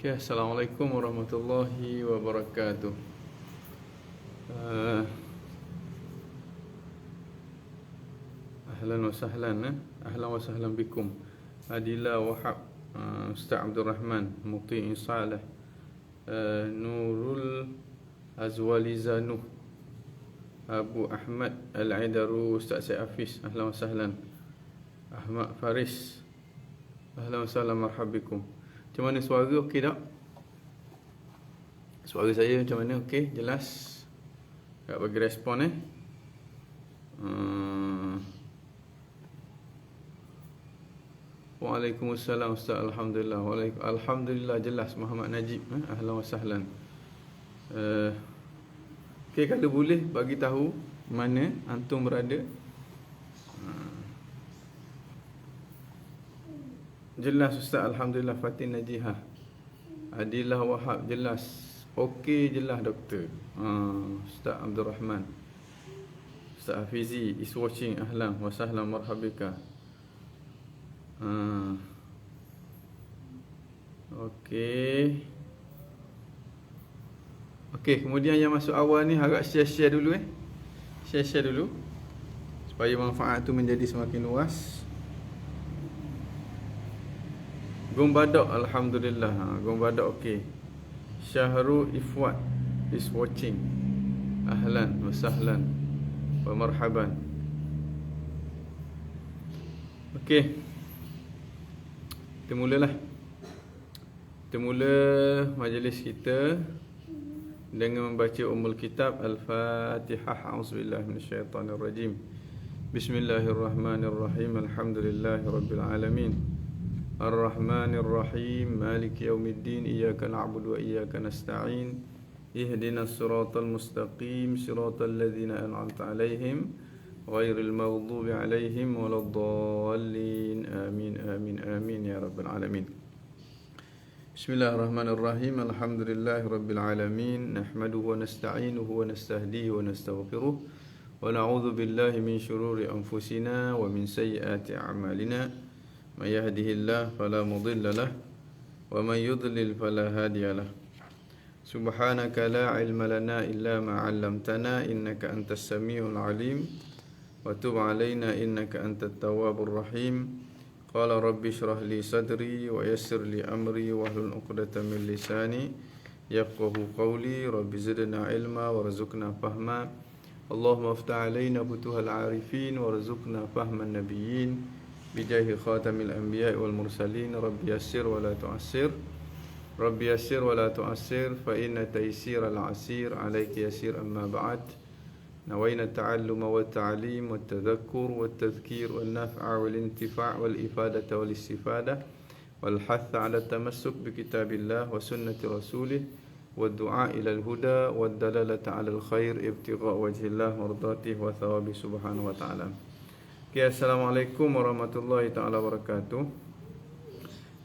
Okay, Assalamualaikum warahmatullahi wabarakatuh. Ahlan wa sahlan, ahlan wa sahlan bikum. Adila Wahab, Ustaz Abdul Rahman, Muqi Saleh, Nurul Azwalizanu, Abu Ahmad Al-Aidaru, Ustaz Syed Hafiz, ahlan wa sahlan. Ahmad Faris, ahlan wa sahlan, marhab bikum. Macam mana suara, okey tak? Suara saya macam mana, okey, jelas? Tak bagi respon Waalaikumsalam Ustaz, Alhamdulillah. Alhamdulillah jelas. Muhammad Najib, ahlan wa sahlan. Okey, kalau boleh bagi tahu mana antum berada. Jelas Ustaz, Alhamdulillah. Fatin Najihah, Adilah Wahab, jelas. Okey, jelas doktor. Ustaz Abdul Rahman, Ustaz Hafizi is watching, ahlan wa sahlan, marhabika. Okey. Okey, kemudian yang masuk awal ni harap share-share dulu Share-share dulu supaya manfaat tu menjadi semakin luas. Gombadak, alhamdulillah. Gombadak okey. Syahrul Ifwat is watching. Ahlan wa sahlan wa marhaban. Okey. Kita mulalah. Kita mula majlis kita dengan membaca Ummul Kitab Al-Fatihah. A'udzubillahi minasyaitonirrajim. Bismillahirrahmanirrahim. Alhamdulillahirabbil alamin. Ar-Rahmanir-Rahim. Maliki yaumiddin. Iyyaka na'budu wa iyyaka nasta'in. Ihdinas siratal mustaqim. Siratal ladzina an'amta 'alaihim ghairil maghdubi 'alaihim waladdallin. Amin amin amin ya rabbal alamin. Bismillahirrahmanirrahim. Alhamdulillahirabbil alamin. Nahmaduhu wa nasta'inuhu wa nastahdihi wa nastaghfiruh. Wa na'udzu billahi min shururi anfusina wa min sayyiati a'malina. Man yahdihillahu fala mudilla lahu wa man yudlil fala hadiya lahu. Subhanaka la ilma lana illa ma 'allamtana innaka antas samiul alim wa tub 'alaina innaka antat tawwabur rahim. Qala rabbi shrah li sadri wa yassir li amri wahlul 'uqdatam min lisani yafqahu qawli. Rabbi zidna ilma warzuqna fahma. Allahumma iftah 'alaina futuhal 'arifin warzuqna fahman nabiyyin. Bijahi khatamil anbiya wal mursalin. Rabbi yassir wa la tu'assir. Rabbi yassir wa la tu'assir. Fa inna taysira al-'asir 'alayka yasir. Amma ba'd. Nawayna ta'alluma wa ta'lim wa tadhakkur wa tadhkir wa naf'a wal intifa' wal ifadata wal istifada wal hatha 'ala tamassuk bi kitabillah wa sunnati rasulih wa du'a ila al-huda wa dalalata 'ala al-khair ibtigha' wajhillah mardatihi wa thawabi subhanahu wa ta'ala. Okay, Assalamualaikum warahmatullahi ta'ala wabarakatuh.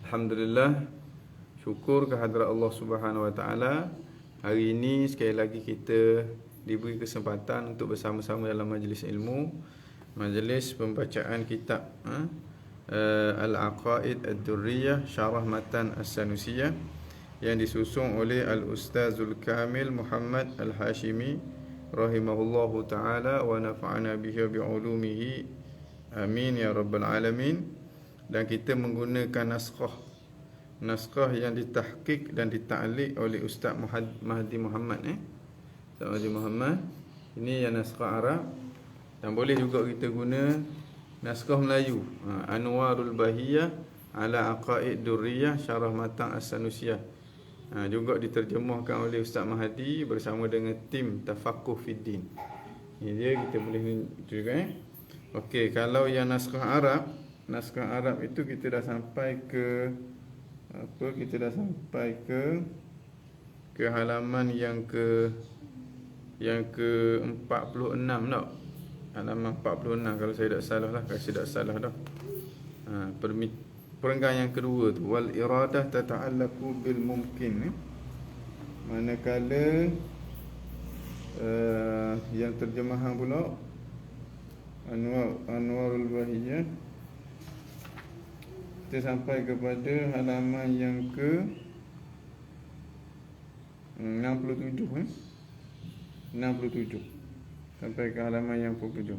Alhamdulillah, syukur kehadrat Allah Subhanahu wa ta'ala. Hari ini sekali lagi kita diberi kesempatan untuk bersama-sama dalam majlis ilmu, majlis pembacaan kitab Al-Aqaid Ad-Durriyah Syarah Matan As-Sanusiyah yang disusun oleh Al-Ustazul Kamil Muhammad Al-Hashimi rahimahullahu ta'ala wa nafa'ana bihi bi'ulumihi. Amin ya rabbal alamin. Dan kita menggunakan naskah yang ditahqiq dan dita'liq oleh Ustaz Mahdi Muhammad Ustaz Mahdi Muhammad. Ini yang naskah Arab. Dan boleh juga kita guna naskah Melayu, Anwarul Bahiyah ala Aqaid Durriyah Syarah Matan As-Sanusiyah. Juga diterjemahkan oleh Ustaz Mahdi bersama dengan tim Tafaqquh Fiddin. Ini dia, kita boleh juga Okey, kalau yang naskah Arab itu kita dah sampai ke kita dah sampai ke halaman yang ke 46 tau. Halaman 46 kalau saya tak salah lah, kalau saya tak salah dah. Perenggan yang kedua tu, wal iradah tata'allaqu bil mumkin. Manakala yang terjemahan pula Anwarul Bahiyah, kita sampai kepada halaman yang ke 67 67 sampai ke halaman yang 47.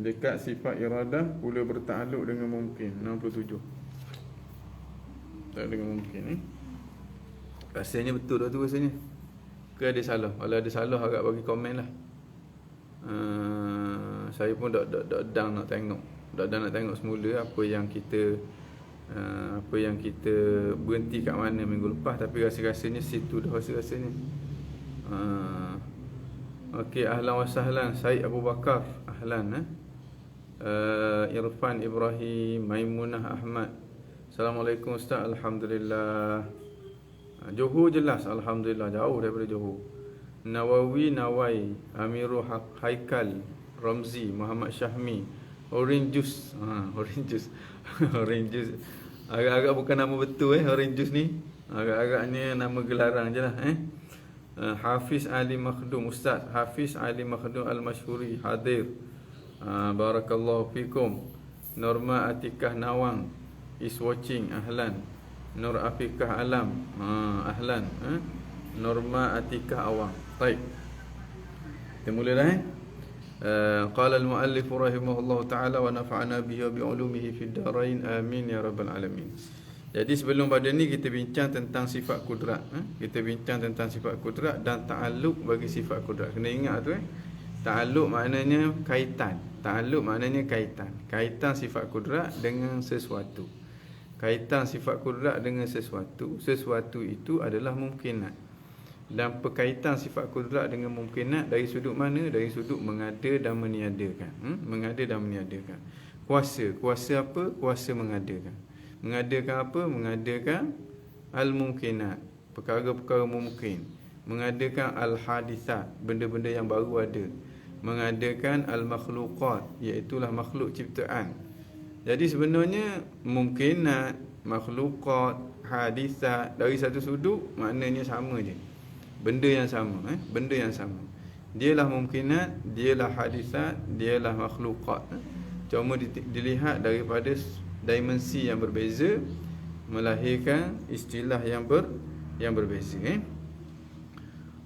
Dekat sifat iradah pula bertakluk dengan mungkin 67. Tak dengan mungkin rasanya betul dah tu rasanya. Ke ada salah? Kalau ada salah agak bagi komen lah. Saya pun dah nak tengok. Dah nak tengok semula apa yang kita berhenti kat mana minggu lepas, tapi rasa-rasanya situ dah rasa-rasanya. Okey, ahlan wa sahlan Said Abu Bakar. Ahlan Irfan Ibrahim, Maimunah Ahmad. Assalamualaikum Ustaz. Alhamdulillah. Johor jelas, alhamdulillah, jauh daripada Johor. Nawawi Nawai, Amirul Haikal, Ramzi, Muhammad Syahmi, Orange Juice. Orange Juice. Orange Juice. Agak-agak bukan nama betul Orange Juice ni. Agak-agaknya nama gelaran je lah Hafiz Ali Makhdum, Ustaz Hafiz Ali Makhdum Al-Mashhuri hadir. Barakallahu fikum. Norma Atikah Nawang is watching. Ahlan. Nur Afikah Alam. Ahlan. Norma Atikah Awang. Baik. Kita mula dah Qala al-muallif rahimahullahu ta'ala wa nafa'ana bihi wa bi'ulumihi fid darain amin ya rabbal alamin. Jadi sebelum pada ni kita bincang tentang sifat kudrat. Kita bincang tentang sifat kudrat dan ta'alluq bagi sifat kudrat. Kena ingat tu ta'alluq maknanya kaitan. Ta'alluq maknanya kaitan. Kaitan sifat kudrat dengan sesuatu. Kaitan sifat kudrat dengan sesuatu. Sesuatu itu adalah mungkinat. Dan perkaitan sifat kudrat dengan mungkinat dari sudut mana? Dari sudut mengada dan meniadakan. Mengada dan meniadakan. Kuasa. Kuasa apa? Kuasa mengadakan. Mengadakan apa? Mengadakan al-mungkinat. Perkara-perkara mungkin. Mengadakan al-hadithat. Benda-benda yang baru ada. Mengadakan al-makhluqat. Iaitulah makhluk ciptaan. Jadi sebenarnya mungkinat, makhluqat, hadithat dari satu sudut maknanya sama je. Benda yang sama, benda yang sama. Dialah mungkinat, dialah hadisat, dialah makhluqat. Cuma dilihat daripada dimensi yang berbeza melahirkan istilah yang berbeza.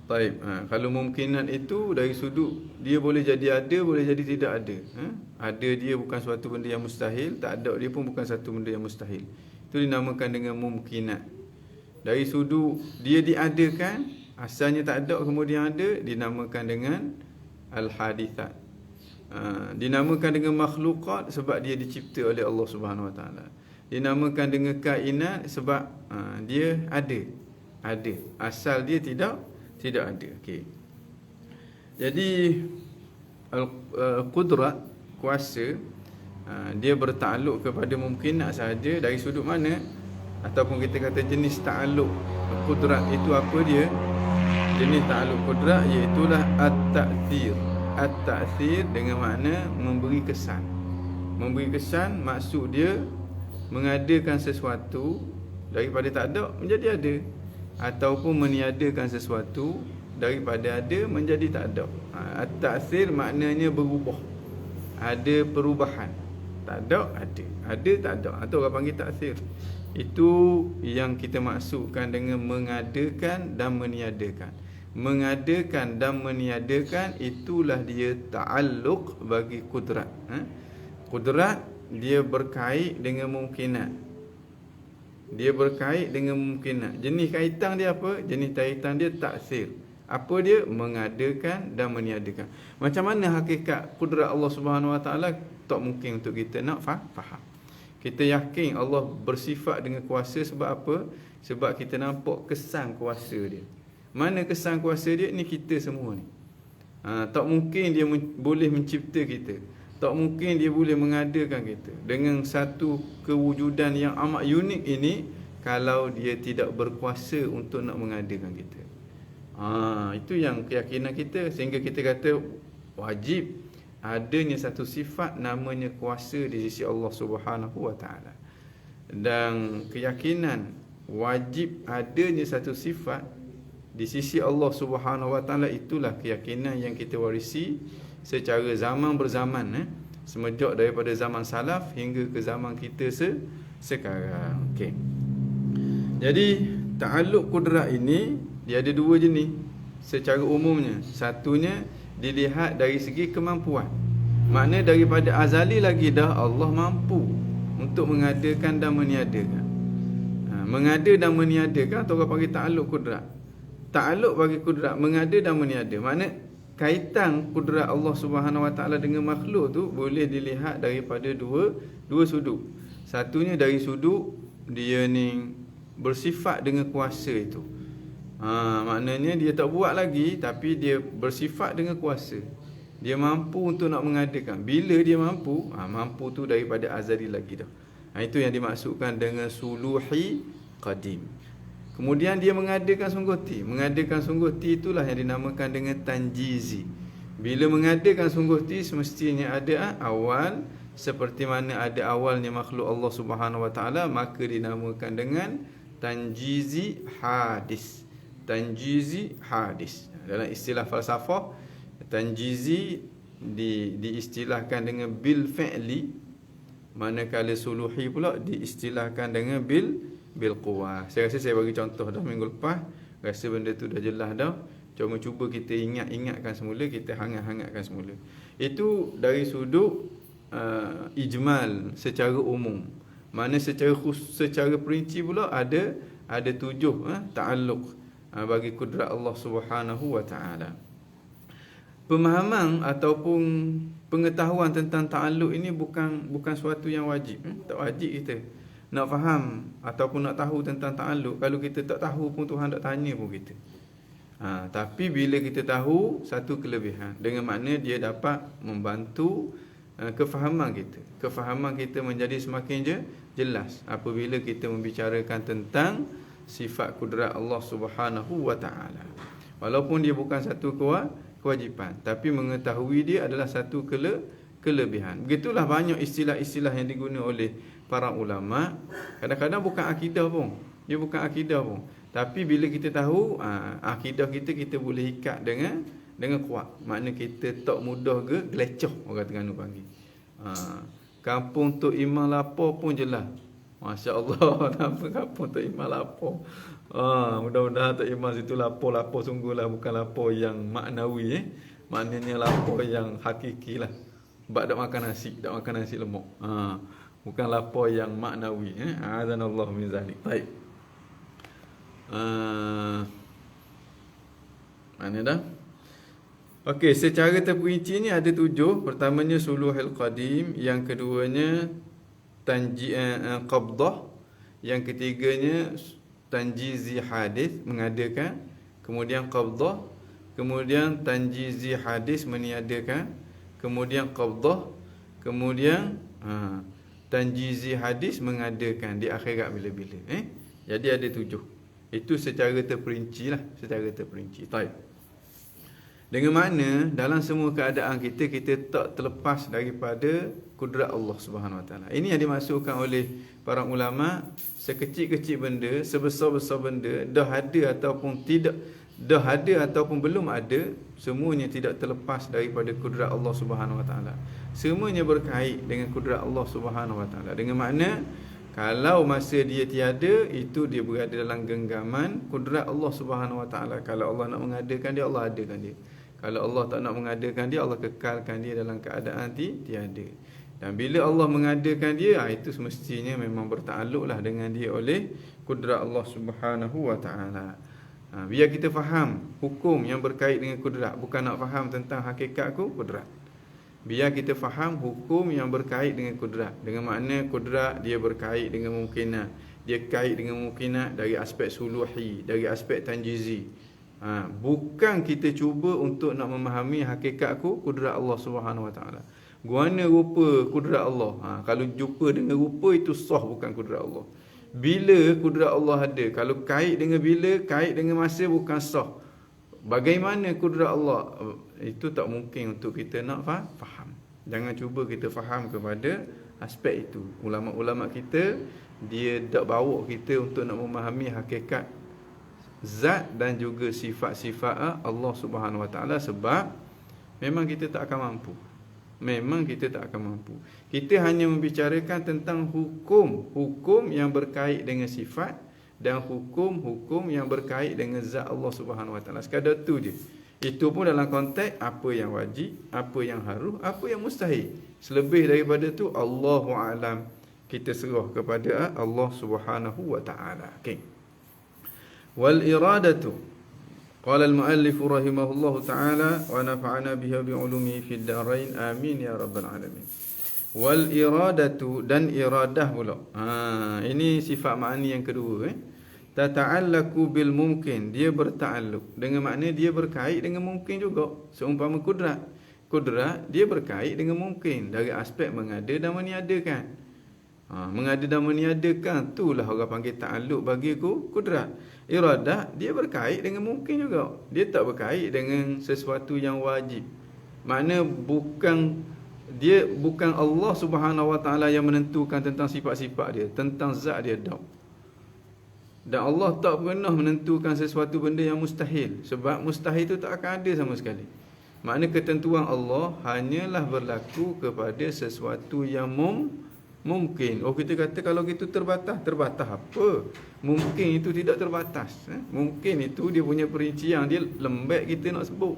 Baik, kalau mungkinat itu dari sudut dia boleh jadi ada, boleh jadi tidak ada. Ada dia bukan suatu benda yang mustahil, tak ada dia pun bukan satu benda yang mustahil. Itu dinamakan dengan mungkinat. Dari sudut dia diadakan, asalnya tak ada kemudian ada, dinamakan dengan al-hadithat. Dinamakan dengan makhluqat sebab dia dicipta oleh Allah Subhanahu Wa Taala. Dinamakan dengan kainat sebab dia ada. Asal dia tidak ada. Okey. Jadi al-qudrat, kuasa, dia bertakluk kepada mungkinat sahaja. Dari sudut mana? Ataupun kita kata jenis ta'alluq kudrat itu apa dia? Jenis ta'alluq kudrat iaitulah at-ta'thir. At-ta'thir dengan makna memberi kesan. Memberi kesan maksud dia mengadakan sesuatu daripada tak ada menjadi ada, ataupun meniadakan sesuatu daripada ada menjadi tak ada. At-ta'thir maknanya berubah. Ada perubahan. Tak ada, ada. Ada, tak ada. Atau orang panggil ta'thir. Itu yang kita maksudkan dengan mengadakan dan meniadakan. Mengadakan dan meniadakan itulah dia ta'alluq bagi kudrat. Kudrat dia berkait dengan mungkinat. Dia berkait dengan mungkinat. Jenis kaitan dia apa? Jenis kaitan dia ta'thir. Apa dia? Mengadakan dan meniadakan. Macam mana hakikat kudrat Allah Subhanahu Wa Taala? Tak mungkin untuk kita nak faham. Kita yakin Allah bersifat dengan kuasa sebab apa? Sebab kita nampak kesan kuasa dia. Mana kesan kuasa dia? Ni kita semua ni. Tak mungkin dia boleh mencipta kita. Tak mungkin dia boleh mengadakan kita dengan satu kewujudan yang amat unik ini kalau dia tidak berkuasa untuk nak mengadakan kita. Itu yang keyakinan kita, sehingga kita kata wajib adanya satu sifat namanya kuasa di sisi Allah Subhanahu Wa Taala. Dan keyakinan wajib adanya satu sifat di sisi Allah Subhanahu Wa Taala itulah keyakinan yang kita warisi secara zaman berzaman, semenjak daripada zaman salaf hingga ke zaman kita sekarang. Okey. Jadi ta'alluq kudrat ini dia ada dua jenis secara umumnya. Satunya dilihat dari segi kemampuan. Makna daripada azali lagi dah Allah mampu untuk mengadakan dan meniadakan. Mengada dan meniadakan atau orang panggil ta'alluq kudrat. Ta'alluq bagi kudrat mengada dan meniada. Makna kaitan kudrat Allah Subhanahu Wa Taala dengan makhluk tu boleh dilihat daripada dua sudut. Satunya dari sudut dia ni bersifat dengan kuasa itu. Maknanya dia tak buat lagi tapi dia bersifat dengan kuasa. Dia mampu untuk nak mengadakan. Bila dia mampu, mampu tu daripada azali lagi dah. Itu yang dimaksudkan dengan suluhi qadim. Kemudian dia mengadakan sungguh-ti. Mengadakan sungguh-ti itulah yang dinamakan dengan tanjizi. Bila mengadakan sungguh-ti semestinya ada awal, seperti mana ada awalnya makhluk Allah Subhanahu Wa Taala, maka dinamakan dengan tanjizi hadis. Tanjizi hadis. Dalam istilah falsafah, tanjizi diistilahkan dengan bil fi'li, manakala suluhi pula diistilahkan dengan bil quwah. Saya rasa saya bagi contoh dah minggu lepas. Rasa benda tu dah jelas dah. Cuba kita ingatkan semula, kita hangat-hangatkan semula. Itu dari sudut ijmal secara umum. Mana secara perinci pula ada 7 ta'alluq bagi kudrat Allah Subhanahu Wa Taala. Pemahaman ataupun pengetahuan tentang ta'alluq ini bukan suatu yang wajib. Tak wajib kita nak faham ataupun nak tahu tentang ta'alluq. Kalau kita tak tahu pun Tuhan tak tanya pun kita. Tapi bila kita tahu, satu kelebihan, dengan makna dia dapat membantu kefahaman kita. Kefahaman kita menjadi semakin jelas apabila kita membicarakan tentang sifat kudrat Allah Subhanahu Wa Taala. Walaupun dia bukan satu kewajipan, tapi mengetahui dia adalah satu kelebihan. Begitulah banyak istilah-istilah yang digunakan oleh para ulama. Kadang-kadang bukan akidah pun. Dia bukan akidah pun. Tapi bila kita tahu akidah kita boleh ikat dengan kuat. Makna kita tak mudah gelecoh, orang Terengganu panggil. Kampung Tok Imam lapor pun jelas. Masya-Allah, nama kampung Tok Imam lapor. Mudah-mudahan Tok Imam situ lapor sungguhlah, bukan lapor yang maknawi. Maknanya lapor yang hakiki lah. Sebab tak makan nasi lemak. Bukan lapor yang maknawi. Azanallahu min zalik. Baik. Mana dah? Okey, secara terperinci ni ada 7. Pertamanya suluhul qadim, yang keduanya qabdah, yang ketiganya tanjizi hadis, mengadakan, kemudian qabdah, kemudian tanjizi hadis, meniadakan, kemudian qabdah, kemudian tanjizi hadis, mengadakan di akhirat bila-bila. Jadi ada 7. Itu secara terperinci lah, secara terperinci. Baik. Dengan makna dalam semua keadaan kita tak terlepas daripada kudrat Allah Subhanahu Wa Taala. Ini yang dimaksudkan oleh para ulama, sekecil-kecil benda, sebesar-besar benda, dah ada ataupun belum ada, semuanya tidak terlepas daripada kudrat Allah Subhanahu Wa Taala. Semuanya berkait dengan kudrat Allah Subhanahu Wa Taala. Dengan makna kalau masa dia tiada, itu dia berada dalam genggaman kudrat Allah Subhanahu Wa Taala. Kalau Allah nak mengadakan dia, Allah adakan dia. Kalau Allah tak nak mengadakan dia, Allah kekalkan dia dalam keadaan tiada. Dan bila Allah mengadakan dia, itu semestinya memang bertakluklah dengan dia oleh kudrat Allah Subhanahu Wa Taala. Biar kita faham hukum yang berkait dengan kudrat, bukan nak faham tentang hakikat kudrat. Biar kita faham hukum yang berkait dengan kudrat. Dengan makna kudrat dia berkait dengan mungkinat. Dia kait dengan mungkinat dari aspek suluhi, dari aspek tanjizi. Bukan kita cuba untuk nak memahami hakikat kudrat Allah Subhanahu Wa Taala. Guana rupa kudrat Allah. Kalau jumpa dengan rupa itu sah bukan kudrat Allah. Bila kudrat Allah ada, kalau kait dengan bila, kait dengan masa, bukan sah. Bagaimana kudrat Allah? Itu tak mungkin untuk kita nak faham. Jangan cuba kita faham kepada aspek itu. Ulama-ulama kita, dia tak bawa kita untuk nak memahami hakikat zat dan juga sifat-sifat Allah Subhanahu Wa Taala, sebab memang kita tak akan mampu. Kita hanya membicarakan tentang hukum yang berkait dengan sifat dan hukum-hukum yang berkait dengan zat Allah Subhanahu Wa Taala. Sekadar tu je. Itu pun dalam konteks apa yang wajib, apa yang harus, apa yang mustahil. Selebih daripada tu Allahu a'lam. Kita serah kepada Allah Subhanahu Wa Taala. Okey. Wal iradatu. Qala al-muallif rahimahullahu taala wa nafa'ana biha bi'ulumihi fid darain. Amin ya rabbal alamin. Wal iradatu, dan iradah pula. Ini sifat makni yang kedua. Tata'allaku bil mungkin, dia berta'alluq dengan makna dia berkait dengan mungkin juga. Seumpama kudrat, kudrat dia berkait dengan mungkin dari aspek mengada dan meniadakan. Mengada dan meniadakan, itulah orang panggil ta'alluq bagi kudrat. Iradah dia berkait dengan mungkin juga. Dia tak berkait dengan sesuatu yang wajib. Makna bukan Allah Subhanahu Wa Taala yang menentukan tentang sifat-sifat dia, tentang zat dia dak. Dan Allah tak pernah menentukan sesuatu benda yang mustahil, sebab mustahil itu tak akan ada sama sekali. Makna ketentuan Allah hanyalah berlaku kepada sesuatu yang mungkin. Kita kata kalau gitu terbatas. Terbatas apa? Mungkin itu tidak terbatas. Mungkin itu dia punya perincian, dia lembek kita nak sebut.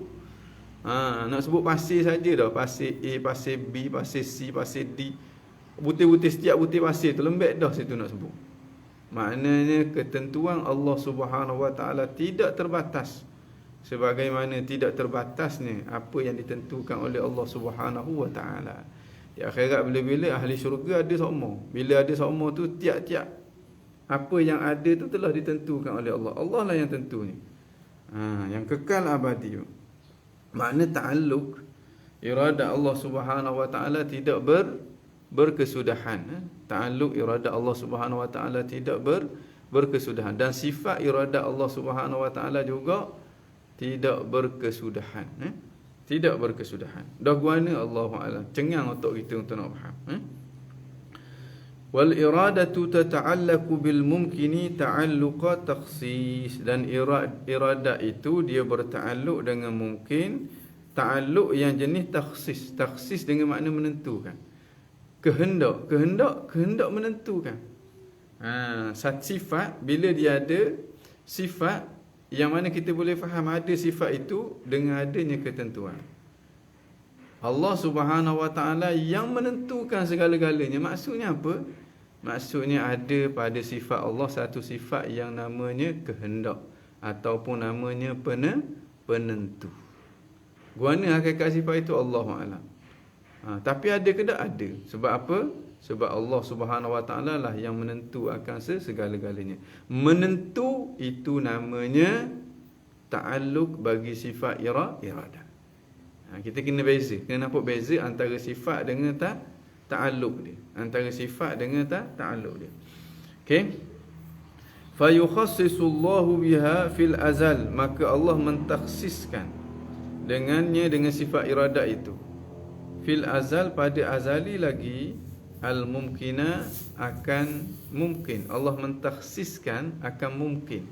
Nak sebut pasir saja dah. Pasir A, pasir B, pasir C, pasir D. Butir-butir, setiap butir pasir tu lembek dah situ nak sebut. Maknanya ketentuan Allah Subhanahu Wa Taala tidak terbatas. Sebagaimana tidak terbatasnya apa yang ditentukan oleh Allah Subhanahu Wa Taala. Di akhirat bila-bila ahli syurga ada sama. Bila ada sama tu tiap-tiap apa yang ada tu telah ditentukan oleh Allah. Allah lah yang tentunya. Yang kekal abadi. Makna ta'alluq, irada Allah Subhanahu Wa Taala tidak berkesudahan. Ta'alluq irada Allah Subhanahu Wa Taala tidak berkesudahan, dan sifat irada Allah Subhanahu Wa Taala juga tidak berkesudahan. Tidak berkesudahan. Dah guana Allahu a'lam. Cengang otak kita untuk nak faham. Wal iradatu tata'allaqu bil mumkini ta'alluqa takhsis, dan irada itu dia berta'alluq dengan mungkin, ta'alluq yang jenis takhsis. Takhsis dengan makna menentukan. Kehendak menentukan. Satu sifat bila dia ada sifat yang mana kita boleh faham ada sifat itu dengan adanya ketentuan. Allah Subhanahu Wa Taala yang menentukan segala-galanya. Maksudnya apa? Maksudnya ada pada sifat Allah satu sifat yang namanya kehendak ataupun namanya penentu. Guana hakikat sifat itu Allahu a'lam. Tapi ada ke tak? Ada. Sebab apa? Sebab Allah Subhanahu Wa Taala lah yang menentu akan segala-galanya. Menentu itu namanya ta'alluq bagi sifat iradah. Kita kena beza. Kena nampak beza antara sifat dengan ta'alluq dia. Antara sifat dengan ta'alluq dia. Okey. Fa yukhassisullahu biha fil azal. Maka Allah mentakhsiskan dengannya dengan sifat iradah itu. Fil azal, pada azali lagi, al-mumkina akan mungkin. Allah mentakhsiskan akan mungkin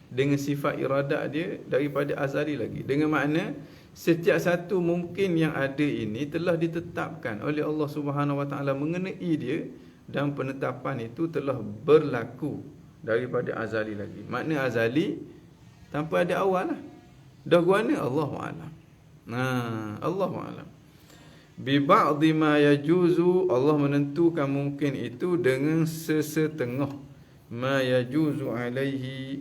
dengan sifat iradah dia daripada azali lagi. Dengan makna setiap satu mungkin yang ada ini telah ditetapkan oleh Allah Subhanahu Wa Taala mengenai dia, dan penetapan itu telah berlaku daripada azali lagi. Makna azali tanpa ada awal lah. Dah guana Allahu a'lam. Allahu a'lam. Bi ba'dhi ma yajuzu, Allah menentukan mungkin itu dengan sesetengah ma yajuzu alaihi,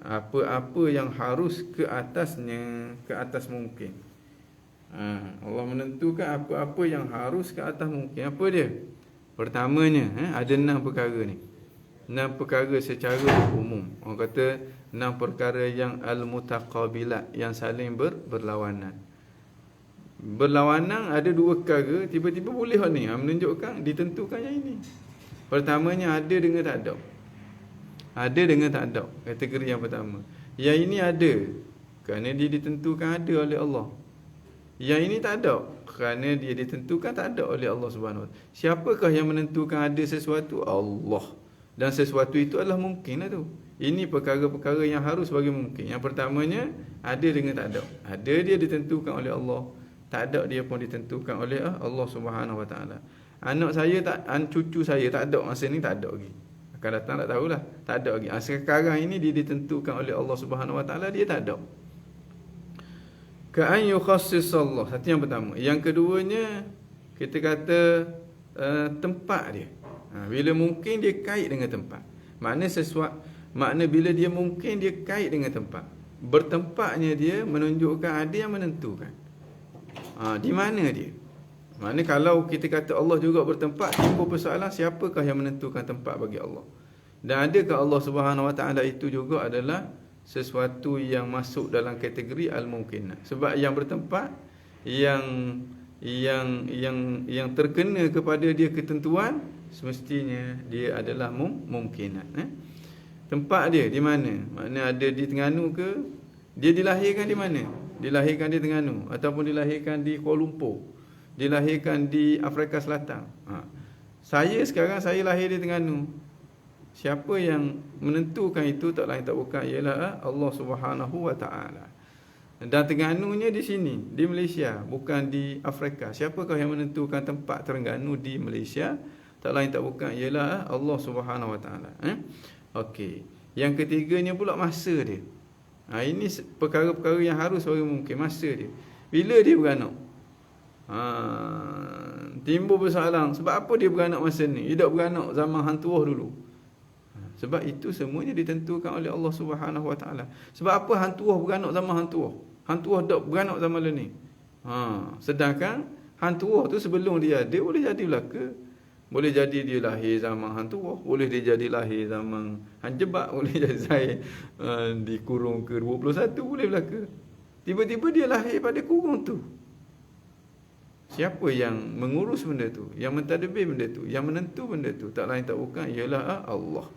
apa-apa yang harus ke atasnya, ke atas mungkin. Allah menentukan apa-apa yang harus ke atas mungkin. Apa dia? Pertamanya, ada 6 perkara ni. 6 perkara secara umum. Orang kata 6 perkara yang al-mutaqabilat, yang saling berlawanan. Berlawanan ada 2 perkara, tiba-tiba boleh ni, menunjukkan ditentukan yang ini. Pertamanya ada dengan tak ada. Ada dengan tak ada, kategori yang pertama. Yang ini ada kerana dia ditentukan ada oleh Allah. Yang ini tak ada kerana dia ditentukan tak ada oleh Allah Subhanahu Wa Taala. Siapakah yang menentukan ada sesuatu? Allah. Dan sesuatu itu adalah mungkin lah tu. Ini perkara-perkara yang harus bagi mungkin. Yang pertamanya ada dengan tak ada. Ada dia ditentukan oleh Allah, tak ada dia pun ditentukan oleh Allah Subhanahu Wa Taala. Anak saya tak, cucu saya tak ada masa ni, tak ada lagi. Akan datang tak tahulah. Tak ada lagi. Sekarang ini dia ditentukan oleh Allah Subhanahu Wa Taala, dia tak ada. Ka'an yukhassis Allah. Satu yang pertama. Yang keduanya, kita kata tempat dia. Bila mungkin dia kait dengan tempat. Makna bila dia mungkin dia kait dengan tempat. Bertempatnya dia menunjukkan ada yang menentukan. Di mana dia? Makna kalau kita kata Allah juga bertempat, timbul persoalan siapakah yang menentukan tempat bagi Allah? Dan adakah Allah Subhanahu Wa Taala itu juga adalah sesuatu yang masuk dalam kategori al-mumkinat? Sebab yang bertempat, yang terkena kepada dia ketentuan, semestinya dia adalah mumkinat. Tempat dia di mana? Makna ada di Terengganu ke? Dia dilahirkan di mana? Dilahirkan di Terengganu ataupun dilahirkan di Kuala Lumpur, dilahirkan di Afrika Selatan. Saya sekarang saya lahir di Terengganu. Siapa yang menentukan itu tak lain tak bukan ialah Allah Subhanahu Wa Taala. Dan Terengganunya di sini, di Malaysia, bukan di Afrika. Siapakah yang menentukan tempat Terengganu di Malaysia? Tak lain tak bukan ialah Allah Subhanahu Wa Taala. Okey. Yang ketiganya pula masa dia. Ini perkara-perkara yang harus bagi mungkin, masa dia. Bila dia beranak? Timbul persoalan, sebab apa dia beranak masa ni? Dia tak beranak zaman hang tuah dulu. Sebab itu semuanya ditentukan oleh Allah Subhanahu Wa Taala. Sebab apa hang tuah beranak zaman hang tuah? Hang tuah tak beranak zaman ni. Sedangkan hang tuah tu sebelum dia ada boleh jadi belaka. Boleh jadi dia lahir zaman hang tuah, boleh dia jadi lahir zaman hang jebak, boleh jadi saya dikurung ke 21, boleh belaka. Tiba-tiba dia lahir pada kurung tu. Siapa yang mengurus benda tu, yang mentadbir benda tu, yang menentu benda tu, tak lain tak bukan ialah Allah.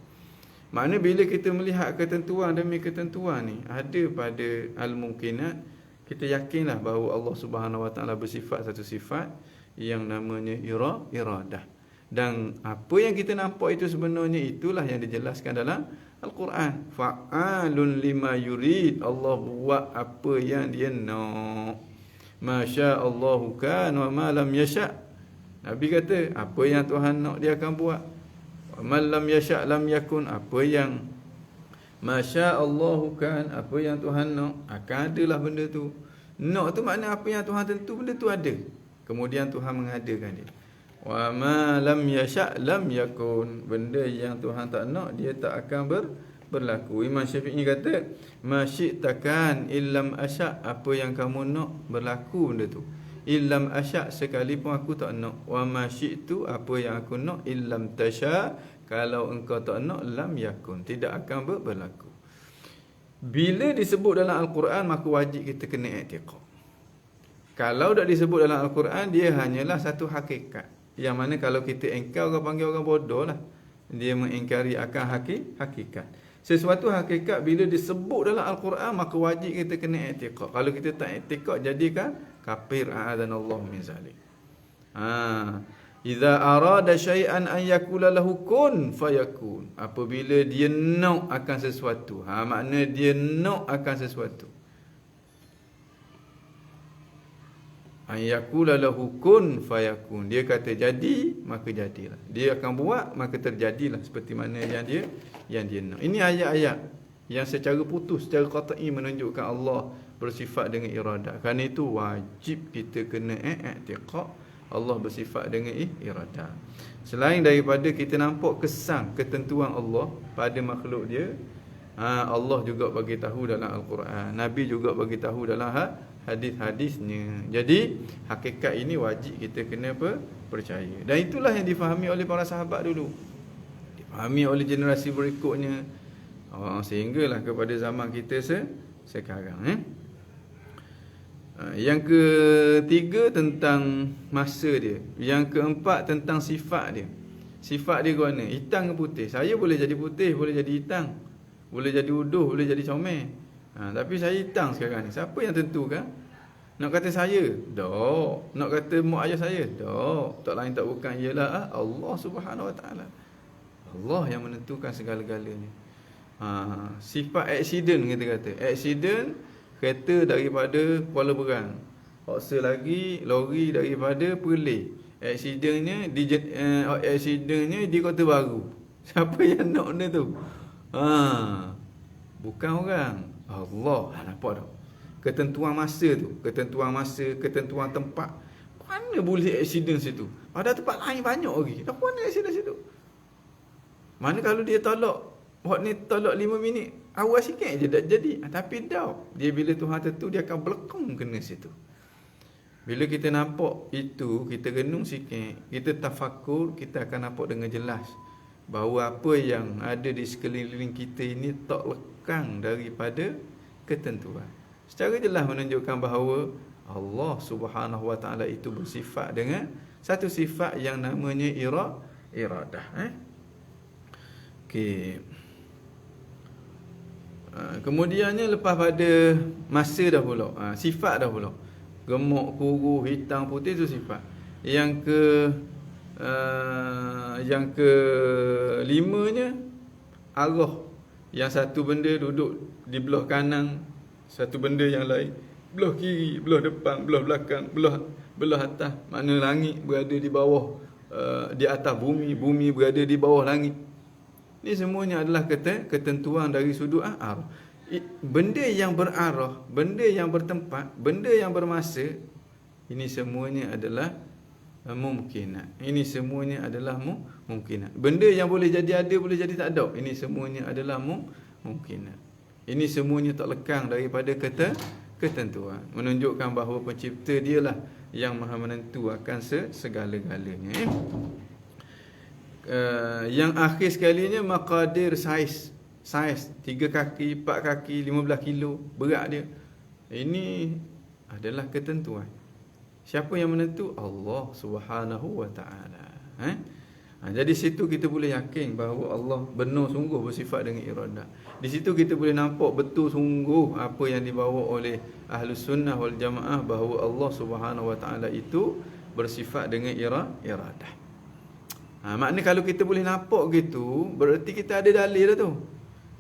Makna bila kita melihat ketentuan demi ketentuan ni ada pada al-mumkinat, kita yakinlah bahawa Allah Subhanahu Wa Taala bersifat satu sifat yang namanya iradah. Dan apa yang kita nampak itu sebenarnya itulah yang dijelaskan dalam Al-Quran. Fa'alun lima yurid. Allah buat apa yang dia nak. Masya Allahu kan wa ma lam yasha'. Nabi kata apa yang Tuhan nak dia akan buat. Wa ma lam yasha' lam yakun. Apa yang Masya Allahu kan, apa yang Tuhan nak akan adalah benda tu. Nak tu makna apa yang Tuhan tentu benda tu ada. Kemudian Tuhan mengadakan dia. Wa ma lam yasha' lam yakun. Benda yang Tuhan tak nak dia tak akan berlaku. Imam Syafi'i kata, "Masyi'takan illam asya'." Apa yang kamu nak berlaku benda tu. Illam asya' sekalipun aku tak nak. Wa ma syi'tu, apa yang aku nak, illam tasya', kalau engkau tak nak, lam yakun, tidak akan berlaku. Bila disebut dalam Al-Quran, maka wajib kita kena i'tiqad. Kalau tak disebut dalam Al-Quran, dia hanyalah satu hakikat. Yang mana kalau kita engkau, orang panggil orang bodoh lah. Dia mengingkari akan hakikat. Sesuatu hakikat bila disebut dalam Al-Quran, maka wajib kita kena i'tiqad. Kalau kita tak i'tiqad, jadikan kafir. A'adhanallahu min zalik. Idza arada syai'an an yakula lahu kun fayakun. Apabila dia nak akan sesuatu, makna dia nak akan sesuatu. An yakula lahu kun fayakun. Dia kata jadi, maka jadilah. Dia akan buat, maka terjadilah seperti mana yang dia nak. Ini ayat-ayat yang secara putus, secara qat'i menunjukkan Allah bersifat dengan iradah. Kerana itu wajib kita kena i'tiqad Allah bersifat dengan iradah. Selain daripada kita nampak kesan ketentuan Allah pada makhluk dia, Allah juga bagi tahu dalam Al-Quran, Nabi juga bagi tahu dalam hadis-hadisnya. Jadi hakikat ini wajib kita kena percaya. Dan itulah yang difahami oleh para sahabat dulu, difahami oleh generasi berikutnya, sehinggalah kepada zaman kita sekarang. Yang ketiga tentang masa dia. Yang keempat tentang sifat dia. Sifat dia ke mana? Hitam ke putih? Saya boleh jadi putih, boleh jadi hitam, boleh jadi uduh, boleh jadi comel. Tapi saya hitam sekarang ni. Siapa yang tentukan? Nak kata saya? Tak. Nak kata mak ayah saya? Tak. Tak lain tak bukan ialah Allah Subhanahu Wa Taala. Allah yang menentukan segala-galanya. Sifat accident kita kata. Accident, kereta daripada Kuala Berang, paksa lagi lori daripada Perlis. Accidentnya di Kota Baru. Siapa yang nak benda tu? Bukan orang. Allah. Nampak tak? Ketentuan masa tu, ketentuan tempat. Mana boleh accident situ? Pada tempat lain banyak lagi. Dah mana accident situ? Mana kalau dia tolak, hot ni tolak 5 minit, awal sikit je dah jadi. Tapi dah, dia bila Tuhan tentu dia akan belakang kena situ. Bila kita nampak itu, kita renung sikit, kita tafakur, kita akan nampak dengan jelas bahawa apa yang ada di sekeliling kita ini tak lekang daripada ketentuan. Secara jelas menunjukkan bahawa Allah Subhanahu Wa Taala itu bersifat dengan satu sifat yang namanya iradah. Okey. Kemudiannya lepas pada masa dah pula, sifat dah pula. Gemuk, kuru, hitam, putih itu sifat. Yang ke limanya arah. Yang satu benda duduk di belah kanan, satu benda yang lain belah kiri, belah depan, belah belakang, belah atas. Mana langit berada di bawah, di atas bumi, bumi berada di bawah langit. Ini semuanya adalah ketentuan dari sudut arah. Benda yang berarah, benda yang bertempat, benda yang bermasa, ini semuanya adalah mungkinat. Ini semuanya adalah mungkinat. Benda yang boleh jadi ada, boleh jadi tak ada, ini semuanya adalah mungkinat. Ini semuanya tak lekang daripada ketentuan. Menunjukkan bahawa pencipta dialah yang maha menentu akan segala-galanya. Yang akhir sekalinya maqadir saiz 3 kaki, 4 kaki, 15 kilo berat dia. Ini adalah ketentuan. Siapa yang menentu? Allah Subhanahu Wa Taala. Jadi situ kita boleh yakin bahawa Allah benar sungguh bersifat dengan iradah. Di situ kita boleh nampak betul sungguh apa yang dibawa oleh Ahlus Sunnah wal Jamaah bahawa Allah Subhanahu Wa Taala itu bersifat dengan iradah. Maknanya kalau kita boleh nampak gitu, bererti kita ada dalil dah tu.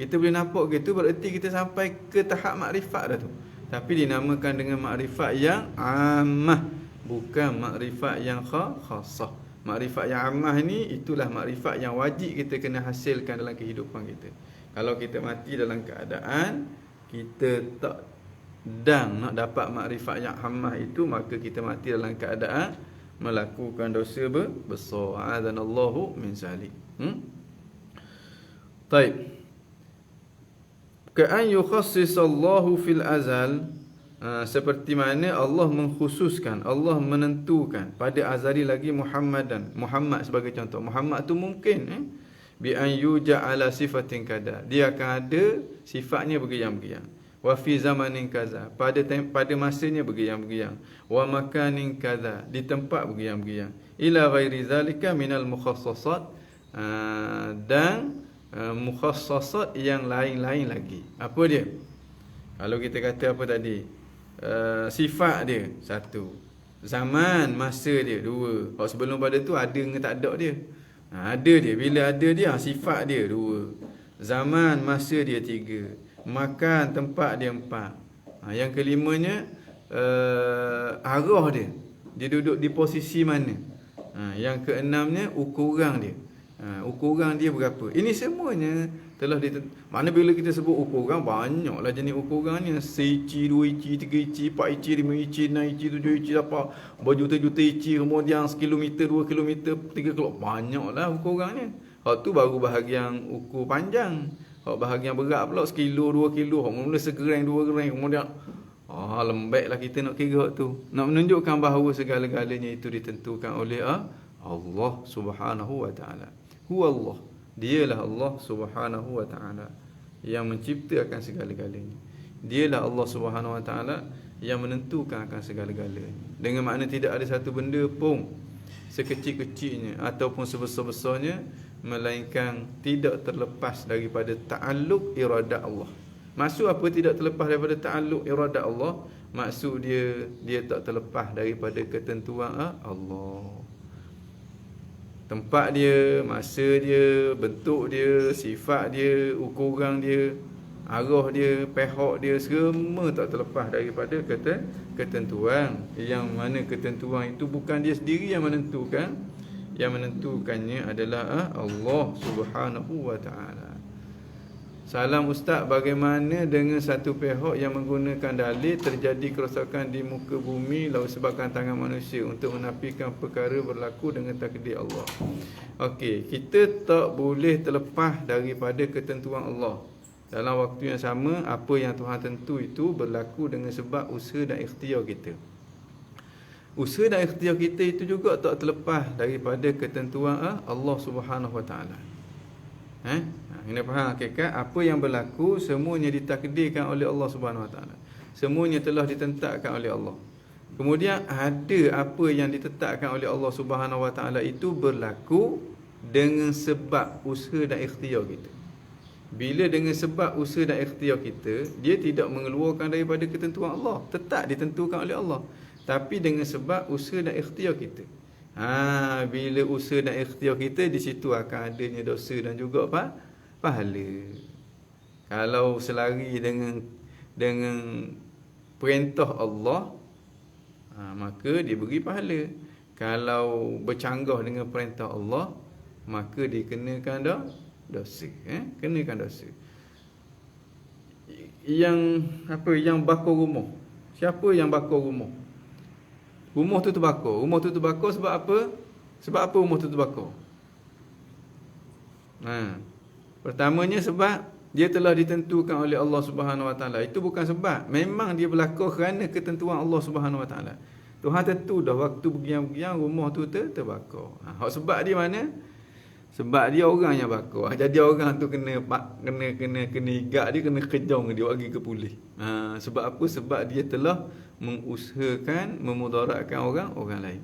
Kita boleh nampak gitu, bererti kita sampai ke tahap makrifat dah tu. Tapi dinamakan dengan makrifat yang ammah, bukan makrifat yang khassah. Makrifat yang ammah ni, itulah makrifat yang wajib kita kena hasilkan dalam kehidupan kita. Kalau kita mati dalam keadaan kita tak dan nak dapat makrifat yang ammah itu, maka kita mati dalam keadaan melakukan dosa besar. A'adzanallahu min zalik. Baik. Ka'an yukhassisallahu fil azal, seperti mana Allah mengkhususkan, Allah menentukan pada azali lagi Muhammad sebagai contoh. Muhammad tu mungkin bi an yuja'ala sifatin kada, dia akan ada sifatnya begiang-begiang. Wa fi zamanin kaza, pada masanya begiang-begiang. Wa makanin kaza, di tempat begiang-begiang. Ila ghairi zalika minal mukhassasat, dan mukhassasat yang lain-lain lagi. Apa dia? Kalau kita kata apa tadi? Sifat dia satu, zaman masa dia dua. Kalau sebelum pada tu ada dengan tak ada dia. Ada dia, bila ada dia sifat dia dua, zaman masa dia tiga, makan tempat dia empat. Yang kelimanya arah dia duduk di posisi mana. Yang keenamnya ukuran dia. Ukuran dia berapa. Ini semuanya telah mana bila kita sebut ukuran, banyaklah jenis ukurannya. 1 inci, 2 inci, 3 inci, 4 inci, 5 inci, 6 inci, 7 inci, apa berjuta-juta inci, kemudian 1 kilometer, 2 kilometer, 3 kilo, banyaklah ukurannya. Hak tu baru bahagian ukur panjang. Hak bahagian berat pula 1 kilo, 2 kilo, hak mula segereng, 2 gereng, kemudian lembeklah kita nak kira hak tu. Nak menunjukkan bahawa segala-galanya itu ditentukan oleh Allah Subhanahu Wa Taala. Huwa Allah, dialah Allah Subhanahu Wa Taala yang menciptakan segala-galanya. Dialah Allah Subhanahu Wa Taala yang menentukan akan segala-galanya. Dengan makna tidak ada satu benda pun sekecil-kecilnya ataupun sebesar-besarnya melainkan tidak terlepas daripada ta'alluq iradat Allah. Maksud apa tidak terlepas daripada ta'alluq iradat Allah? Maksud dia tak terlepas daripada ketentuan Allah. Tempat dia, masa dia, bentuk dia, sifat dia, ukuran dia, arah dia, pihak dia, semua tak terlepas daripada ketentuan. Yang mana ketentuan itu bukan dia sendiri yang menentukan. Yang menentukannya adalah Allah Subhanahu wa taala. Salam Ustaz, bagaimana dengan satu pihak yang menggunakan dalil terjadi kerosakan di muka bumi lalu sebabkan tangan manusia untuk menafikan perkara berlaku dengan takdir Allah? Okey, kita tak boleh terlepas daripada ketentuan Allah. Dalam waktu yang sama, apa yang Tuhan tentu itu berlaku dengan sebab usaha dan ikhtiar kita. Usaha dan ikhtiar kita itu juga tak terlepas daripada ketentuan Allah Subhanahu wa taala. Kena faham hakikat apa yang berlaku semuanya ditakdirkan oleh Allah Subhanahu wa taala. Semuanya telah ditetapkan oleh Allah. Kemudian ada apa yang ditetapkan oleh Allah Subhanahu wa taala itu berlaku dengan sebab usaha dan ikhtiar kita. Bila dengan sebab usaha dan ikhtiar kita, dia tidak mengeluarkan daripada ketentuan Allah, tetap ditentukan oleh Allah. Tapi dengan sebab usaha dan ikhtiar kita. Bila usaha dan ikhtiar kita, di situ akan adanya dosa dan juga pahala. Kalau selari dengan perintah Allah, maka dia beri pahala. Kalau bercanggah dengan perintah Allah, maka dikenakan dosa. Kenakan dosa. Yang bakar rumah. Siapa yang bakar rumah? Rumah tu terbakar. Rumah tu terbakar sebab apa? Sebab apa rumah tu terbakar? Pertamanya sebab dia telah ditentukan oleh Allah Subhanahu wa taala. Itu bukan sebab. Memang dia berlaku kerana ketentuan Allah Subhanahu wa taala. Tuhan tentu dah waktu begiang-begiang rumah tu terbakar. Sebab dia mana? Sebab dia orang yang bakar. Jadi orang tu kena higak dia, kena kejong dia bagi ke polis. Sebab apa? Sebab dia telah mengusahakan memudaratkan orang lain.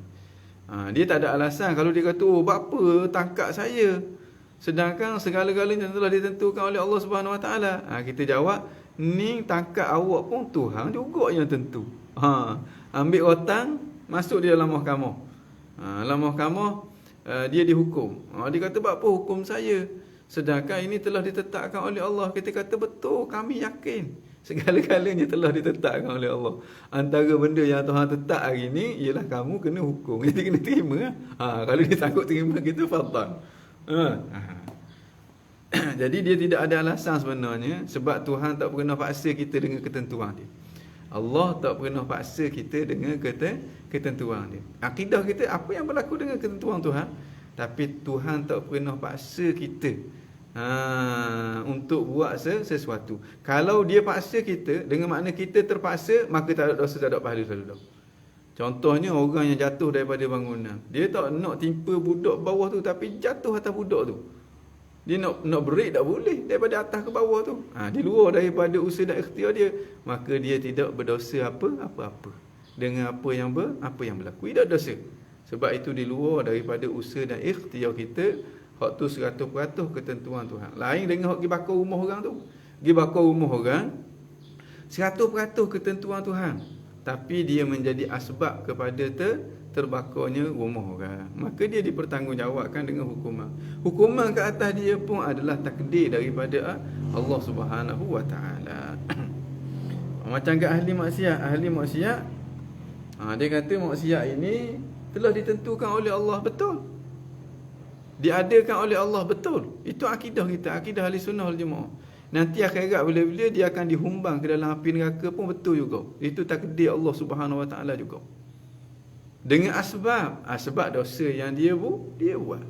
Dia tak ada alasan kalau dia kata, bapa tangkap saya, sedangkan segala-galanya telah ditentukan oleh Allah Subhanahu wa taala. Kita jawab, ni tangkap awak pun Tuhan juga yang tentu. Ambil rotan, masuk di dalam mahkamah. Dalam mahkamah dia dihukum. Dia kata, apa hukum saya? Sedangkan ini telah ditetapkan oleh Allah. Kita kata, betul, kami yakin segala-galanya telah ditetapkan oleh Allah. Antara benda yang Tuhan tetap hari ini ialah kamu kena hukum. Kita kena terima. Kalau dia sanggup terima kita, fadhal. Jadi dia tidak ada alasan sebenarnya, sebab Tuhan tak pernah paksa kita dengan ketentuan dia. Allah tak pernah paksa kita dengan ketentuan dia. Akidah kita, apa yang berlaku dengan ketentuan Tuhan. Tapi Tuhan tak pernah paksa kita untuk buat sesuatu. Kalau dia paksa kita, dengan makna kita terpaksa, maka tak ada dosa, tak ada pahala selalu. Contohnya orang yang jatuh daripada bangunan. Dia tak nak timpa budak bawah tu, tapi jatuh atas budak tu. Dia nak break tak boleh daripada atas ke bawah tu. Di luar daripada usaha dan ikhtiar dia, maka dia tidak berdosa apa-apa dengan apa yang berlaku. Tidak dosa. Sebab itu di luar daripada usaha dan ikhtiar kita. Hak tu 100% ketentuan Tuhan. Lain dengan hak pergi bakar rumah orang tu. Pergi bakar rumah orang 100% ketentuan Tuhan. Tapi dia menjadi asbab kepada terbakarnya rumah orang. Maka dia dipertanggungjawabkan dengan hukuman. Hukuman ke atas dia pun adalah takdir daripada Allah Subhanahu wa taala. Macam ke ahli maksiat. Ahli maksiat, dia kata maksiat ini telah ditentukan oleh Allah, betul. Diadakan oleh Allah, betul. Itu akidah kita, akidah ahli sunnah wal jamaah. Nanti akhirat bila-bila dia akan dihumbang ke dalam api neraka pun betul juga. Itu takdir Allah Subhanahu wa taala juga. Dengan sebab dosa yang dia buat.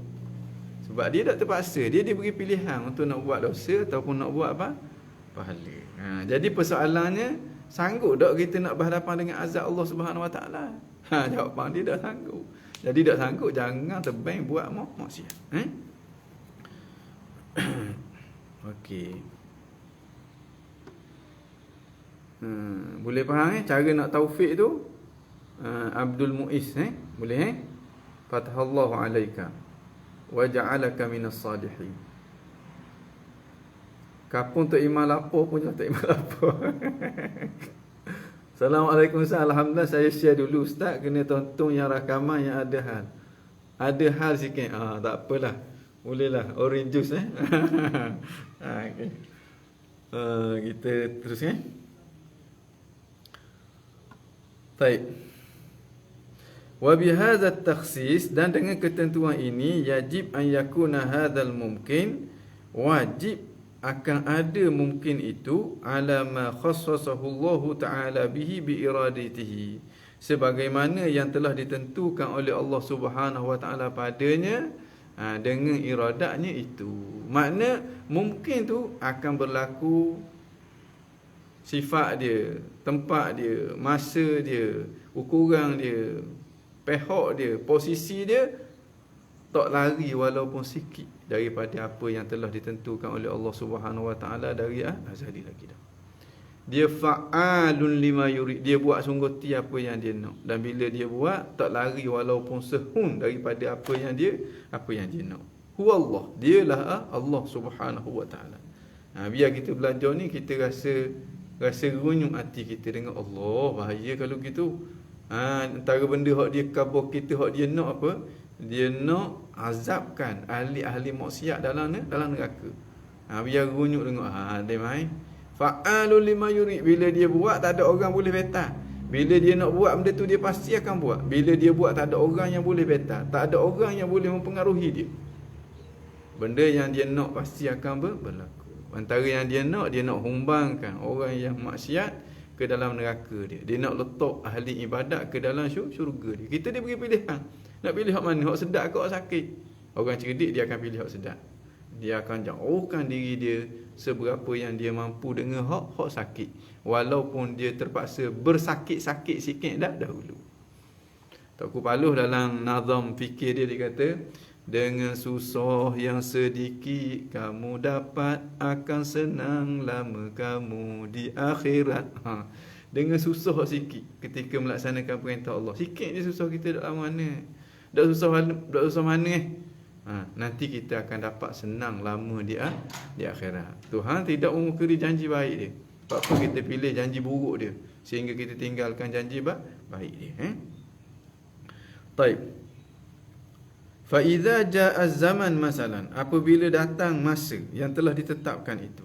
Sebab dia tak terpaksa, dia diberi pilihan untuk nak buat dosa ataupun nak buat pahala. Jadi persoalannya, sanggup tak kita nak berhadapan dengan azab Allah Subhanahu wa taala? Jawapan dia dah sanggup. Jadi tak sanggup, jangan terbang buat maksiat. Okey. Boleh faham cara nak taufik tu? Abdul Muiz boleh Fatahallahu alaika wa ja'alaka minas salihin. Kapun tak iman lapor pun tak iman lapor. Assalamualaikum Ustaz. Alhamdulillah, saya share dulu Ustaz. Kena tonton yang rakaman yang ada hal. Ada hal sikit. Tak apalah. Bolehlah. Orange juice okay. Kita terus Baik. Wa bihadza takhsis, dan dengan ketentuan ini yajib an yakuna hadzal mumkin, wajib akan ada mungkin itu ala ma khassasahu Allah Taala bihi bi iradatihi, sebagaimana yang telah ditentukan oleh Allah Subhanahu wa taala padanya dengan iradatnya itu. Makna mungkin tu akan berlaku sifat dia, tempat dia, masa dia, ukuran dia, pihak dia, posisi dia tak lari walaupun sikit daripada apa yang telah ditentukan oleh Allah Subhanahu wa taala dari azali lagi dah. Dia fa'alun lima yurid, dia buat sungguh ti apa yang dia nak, dan bila dia buat tak lari walaupun sehun daripada apa yang dia nak. Huwallah, dialah Allah Subhanahu wa taala. Biar kita belajar ni kita rasa runyung hati kita dengan Allah. Bahaya kalau gitu. Antara benda hak dia kabur kita, hak dia nak apa? Dia nak azabkan ahli-ahli maksiat dalam neraka. Biar runyuk tengok. Dia main fa'alul lima yurid, bila dia buat tak ada orang boleh betal. Bila dia nak buat benda tu dia pasti akan buat. Bila dia buat tak ada orang yang boleh betal, tak ada orang yang boleh mempengaruhi dia. Benda yang dia nak pasti akan berlaku. Antara yang dia nak humbangkan orang yang maksiat ke dalam neraka dia. Dia nak letak ahli ibadat ke dalam syurga dia. Kita dia beri pilihan. Nak pilih hak mana? Hak sedap ke hak sakit? Orang cerdik dia akan pilih hak sedap. Dia akan jauhkan diri dia seberapa yang dia mampu dengan hak sakit. Walaupun dia terpaksa bersakit-sakit sikit dahulu. Tok Paluh dalam nazam fikir dia kata, dengan susah yang sedikit kamu dapat, akan senang lama kamu di akhirat. Dengan susah sikit ketika melaksanakan perintah Allah. Sikit je susah kita dalam mana? Dak susah mana? Nanti kita akan dapat senang lama di akhirat. Tuhan tidak mengukiri janji baik dia. Sebab apa kita pilih janji buruk dia sehingga kita tinggalkan janji baik dia. Taib. Fa idza jaa zaman masalan, apabila datang masa yang telah ditetapkan itu,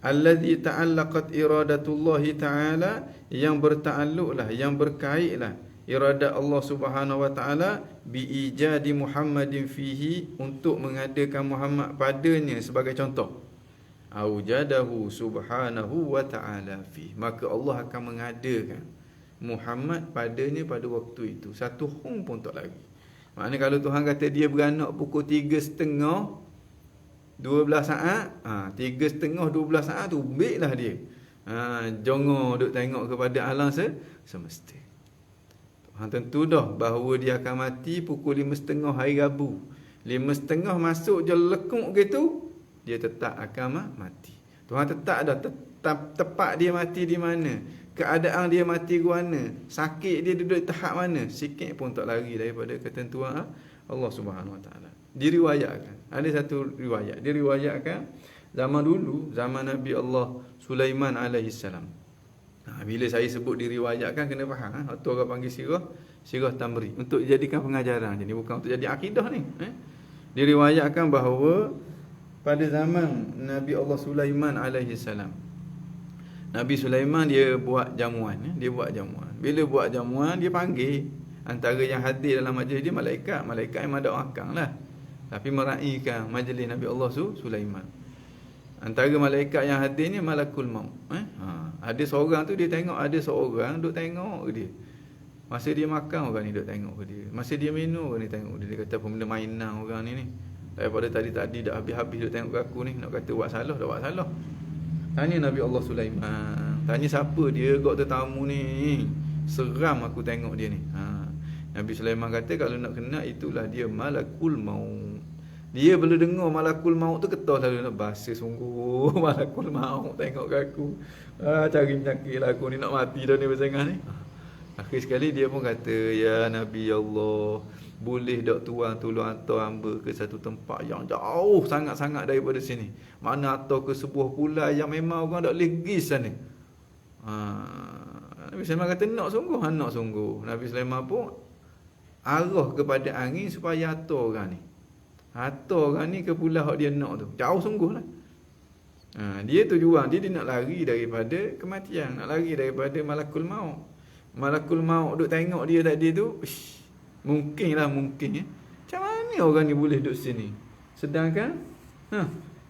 allazi ta'allaqat iradatullah taala, yang bertaalluqlah, yang berkaitlah iradat Allah Subhanahu wa taala bi ijadi Muhammadin fihi, untuk mengadakan Muhammad padanya sebagai contoh. Aujadahu subhanahu wa ta'ala fi, maka Allah akan mengadakan Muhammad padanya pada waktu itu. Satu hum pun tak lagi. Maknanya kalau Tuhan kata dia beranak pukul 3.30 12 saat, 3.30 12 saat tu baiklah dia. Jangan duk tengok kepada alam semesta. Tuhan tentu dah bahawa dia akan mati pukul 5.30 hari Rabu. 5.30 masuk je lekuk gitu, dia tetap akan mati. Tuhan tetap dah tepat dia mati di mana, keadaan dia mati ke mana, sakit dia duduk di tahap mana, sikit pun tak lari daripada ketentuan Allah Subhanahu wa taala. Diriwayatkan, ada satu riwayat, diriwayatkan zaman dulu, zaman Nabi Allah Sulaiman alaihi salam. Bila saya sebut diriwayatkan kena faham, tu orang panggil sirah tamri, untuk dijadikan pengajaran. Jadi bukan untuk jadi akidah ni. Diriwayatkan bahawa pada zaman Nabi Allah Sulaiman alaihi salam, Nabi Sulaiman dia buat jamuan. Bila buat jamuan, dia panggil antara yang hadir dalam majlis dia malaikat yang ada akang lah, tapi meraihkan majlis Nabi Allah Sulaiman. Antara malaikat yang hadir ni malakul maut. Ada seorang tu dia tengok, ada seorang duk tengok ke dia. Masa dia makan, orang ni duk tengok ke dia. Masa dia minum, orang ni tengok dia. Dia kata apa benda mainan orang ni. Daripada tadi dah habis-habis duk tengok ke aku ni, nak kata buat salah, dah buat salah. Tanya Nabi Allah Sulaiman, tanya siapa dia gok tetamu ni, seram aku tengok dia ni. Nabi Sulaiman kata kalau nak kenal itulah dia malakul maut. Dia bila dengar malakul maut tu ketah lalu nak bahasa sungguh malakul maut tengok ke aku. Cari penyakit lah aku ni, nak mati dah ni bersengah ni. Akhir sekali dia pun kata, ya Nabi Allah, boleh tak Tuhan tolong hantar hamba ke satu tempat yang jauh sangat-sangat daripada sini. Mana atau ke sebuah pulau yang memang orang tak boleh pergi sana. Nabi Sulaiman kata nak sungguh. Nabi Sulaiman pun arah kepada angin supaya hantar orang ni. Hantar orang ni ke pulau yang dia nak tu. Jauh sungguh lah. Dia tujuan dia nak lari daripada kematian, nak lari daripada malakul maut. Malakul maut duk tengok dia tadi tu, Mungkin lah, mungkin. Macam mana orang ni boleh duduk sini? Sedangkan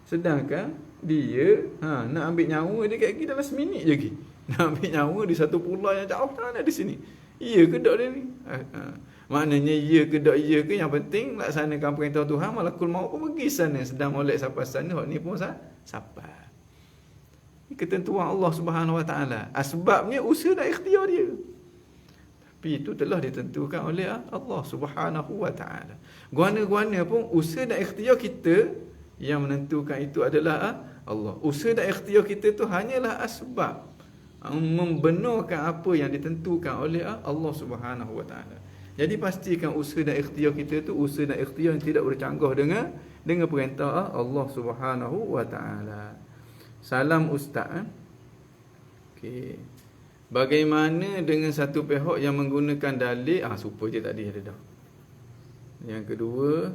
sedangkan dia nak ambil nyawa dia kat lagi dalam seminit je lagi. Nak ambil nyawa di satu pulau yang jauh mana di sini. Ya ke tak dia ni? Maknanya ya ke tak ya ke, yang penting laksanakan perintah Tuhan, malakul maut pun pergi sana, sedang molek sampai sana, hak ni pun sampai. Ini ketentuan Allah Subhanahu Wa Taala. Sebabnya usaha dan ikhtiar dia. Tapi itu telah ditentukan oleh Allah Subhanahu Wa Taala. Guana-guana pun usaha dan ikhtiar kita, yang menentukan itu adalah Allah. Usaha dan ikhtiar kita tu hanyalah asbab membenarkan apa yang ditentukan oleh Allah Subhanahu Wa Taala. Jadi pastikan usaha dan ikhtiar kita tu usaha dan ikhtiar yang tidak bercanggah dengan perintah Allah Subhanahu Wa Taala. Salam Ustaz. Okey. Bagaimana dengan satu pihak yang menggunakan dalil super je tadi ada dah. Yang kedua,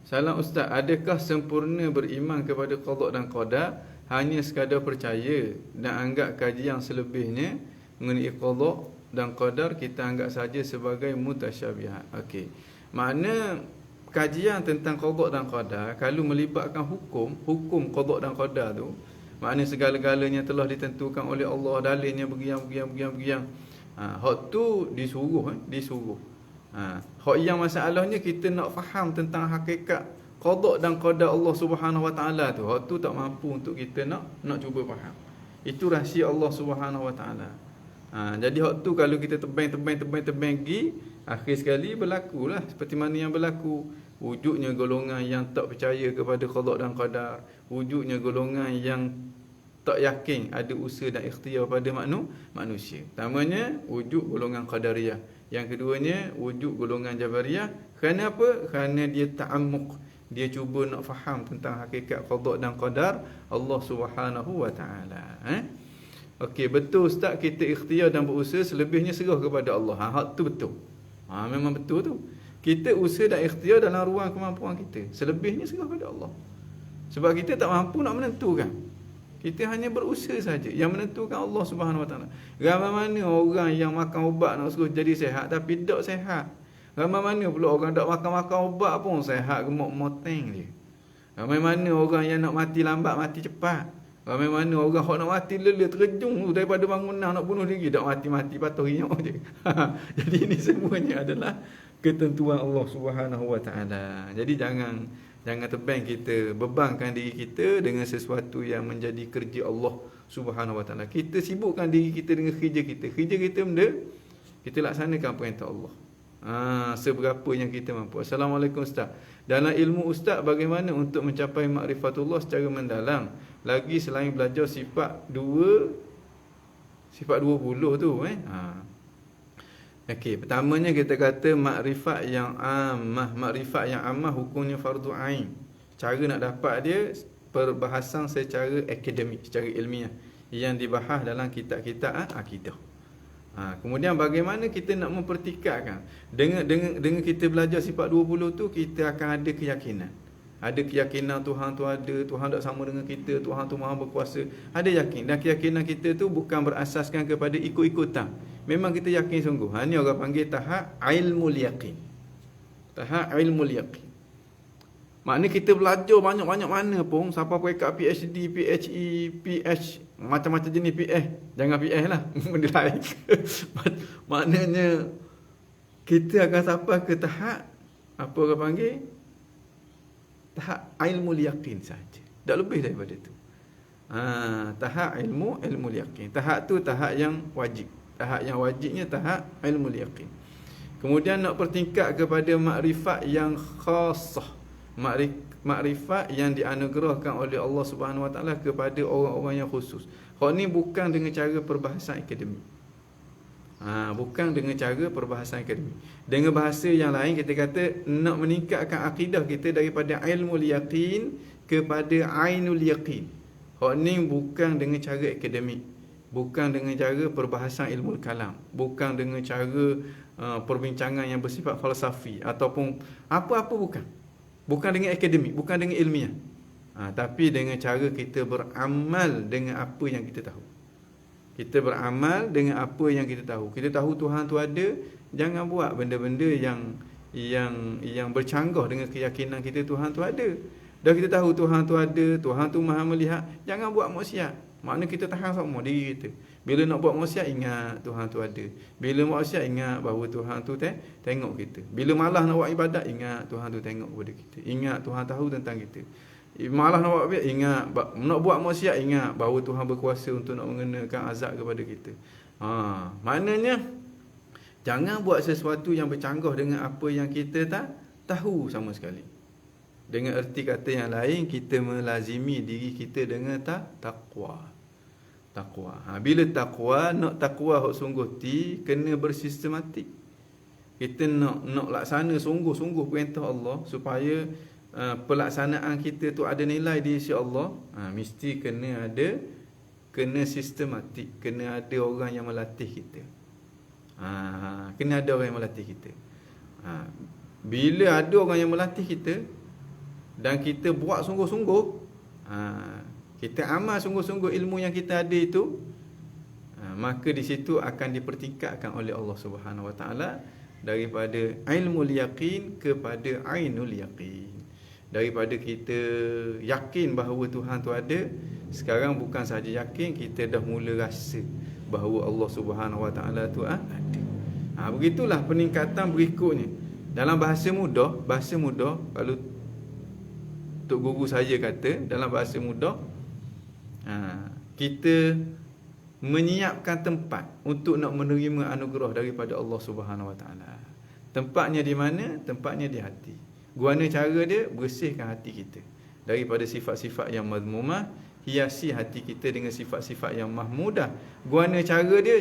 salam Ustaz, adakah sempurna beriman kepada qada dan qadar hanya sekadar percaya dan anggap kajian selebihnya mengenai qada dan qadar kita anggap saja sebagai mutasyabihat? Okey. Makna kajian tentang qada dan qadar kalau melibatkan hukum qada dan qadar tu, makna segala-galanya telah ditentukan oleh Allah, dalilnya begiang. Hak tu disuruh. Hak yang masalahnya kita nak faham tentang hakikat qada dan qadar Allah Subhanahu Wa Taala tu. Hak tu tak mampu untuk kita nak cuba faham. Itu rahsia Allah Subhanahu Wa Taala. Jadi hak tu kalau kita tebang pergi, akhir sekali berlakulah seperti mana yang berlaku. Wujudnya golongan yang tak percaya kepada qada dan qadar, wujudnya golongan yang tak yakin ada usaha dan ikhtiar pada manusia. Pertamanya wujud golongan qadariyah, yang keduanya wujud golongan jabariyah. Kerana apa? Kerana dia ta'ammuq, dia cuba nak faham tentang hakikat qada dan qadar Allah Subhanahu Wa Taala. Okey, betul Ustaz, kita ikhtiar dan berusaha, selebihnya serah kepada Allah. Hak tu betul. Memang betul tu. Kita usaha dan ikhtiar dalam ruang kemampuan kita, selebihnya serah kepada Allah. Sebab kita tak mampu nak menentukan. Kita hanya berusaha saja. Yang menentukan Allah Subhanahu Wa Taala. Ramai mana orang yang makan ubat nak suruh jadi sihat tapi tak sihat. Ramai mana pula orang tak makan ubat pun sihat, gemuk moteng dia. Ramai mana orang yang nak mati lambat mati cepat. Ramai mana orang nak mati lelah terjun daripada bangunan nak bunuh diri, tak mati patah riak je. Jadi ini semuanya adalah ketentuan Allah Subhanahu Wa Taala. Jadi jangan tebang kita, bebankan diri kita dengan sesuatu yang menjadi kerja Allah Subhanahu Wa Taala. Kita sibukkan diri kita dengan kerja kita. Kerja kita benda kita laksanakan perintah Allah. Seberapa yang kita mampu. Assalamualaikum Ustaz. Dalam ilmu Ustaz, bagaimana untuk mencapai makrifatullah secara mendalam? Lagi selain belajar sifat 20 tu Okey, pertamanya kita kata makrifat yang ammah hukumnya fardu ain. Cara nak dapat dia perbahasan secara akademik, secara ilmiah yang dibahas dalam kitab-kitab akidah. Kemudian bagaimana kita nak mempertikatkan dengan kita belajar sifat 20 tu, kita akan ada keyakinan. Ada keyakinan Tuhan tu ada, Tuhan tak sama dengan kita, Tuhan tu Maha berkuasa. Ada yakin, dan keyakinan kita tu bukan berasaskan kepada ikut-ikutan. Memang kita yakin sungguh. Ini orang panggil tahap ilmul yaqin. Tahap ilmul yaqin. Maknanya kita belajar banyak-banyak mana pun, sampai peringkat PhD, PhE, PH, macam-macam jenis PH. Jangan PH lah, benda lain. Maknanya kita akan sampai ke tahap apa orang panggil tahap ilmul yaqin saja. Tak lebih daripada itu. Tahap ilmul yaqin. Tahap tu tahap yang wajib. Tahap yang wajibnya tahap ilmul yaqin. Kemudian nak bertingkat kepada makrifat yang khasah. Makrifat yang dianugerahkan oleh Allah Subhanahu Wa Taala kepada orang-orang yang khusus. Hak ni bukan dengan cara perbahasan akademik. Bukan dengan cara perbahasan akademik. Dengan bahasa yang lain kita kata nak meningkatkan akidah kita daripada ilmul yaqin kepada ainul yaqin. Hak ni bukan dengan cara akademik, bukan dengan cara perbahasan ilmu kalam, bukan dengan cara perbincangan yang bersifat falsafi ataupun apa-apa, bukan dengan akademik, bukan dengan ilmiah. Tapi dengan cara kita beramal dengan apa yang kita tahu. Kita beramal dengan apa yang kita tahu. Kita tahu Tuhan tu ada, Jangan buat benda-benda yang bercanggah dengan keyakinan kita Tuhan tu ada. Dah kita tahu Tuhan tu ada, Tuhan tu Maha melihat, jangan buat maksiat. Makna kita tahan sama diri kita. Bila nak buat maksiat, ingat Tuhan tu ada. Bila maksiat, ingat bahawa Tuhan tu tengok kita. Bila malas nak buat ibadat, ingat Tuhan tu tengok kepada kita. Ingat Tuhan tahu tentang kita. Malas nak buat ibadat, ingat. Nak buat maksiat, ingat bahawa Tuhan berkuasa untuk nak mengenakan azab kepada kita. Maknanya, jangan buat sesuatu yang bercanggah dengan apa yang kita tak tahu sama sekali. Dengan erti kata yang lain, kita melazimi diri kita dengan takwa. Takwa. Bila takwa, nak takwa hak sungguh ti, kena bersistematik. Kita nak laksana sungguh-sungguh perintah Allah supaya pelaksanaan kita tu ada nilai di sisi Allah. Mesti kena sistematik, kena ada orang yang melatih kita. Kena ada orang yang melatih kita. Bila ada orang yang melatih kita dan kita buat sungguh-sungguh, kita amal sungguh-sungguh ilmu yang kita ada itu, maka di situ akan dipertingkatkan oleh Allah Subhanahu Wa Taala daripada ilmul yaqin kepada ainul yaqin. Daripada kita yakin bahawa Tuhan tu ada, sekarang bukan sahaja yakin, kita dah mula rasa bahawa Allah Subhanahu Wa Taala tu ada. Begitulah peningkatan berikutnya. Dalam bahasa mudah, kalau Tok Guru saya kata, dalam bahasa mudah, kita menyiapkan tempat untuk nak menerima anugerah daripada Allah Subhanahu Wa Taala. Tempatnya di mana? Tempatnya di hati. Guana cara dia, bersihkan hati kita daripada sifat-sifat yang mazmumah, hiasi hati kita dengan sifat-sifat yang mahmudah. Guana cara dia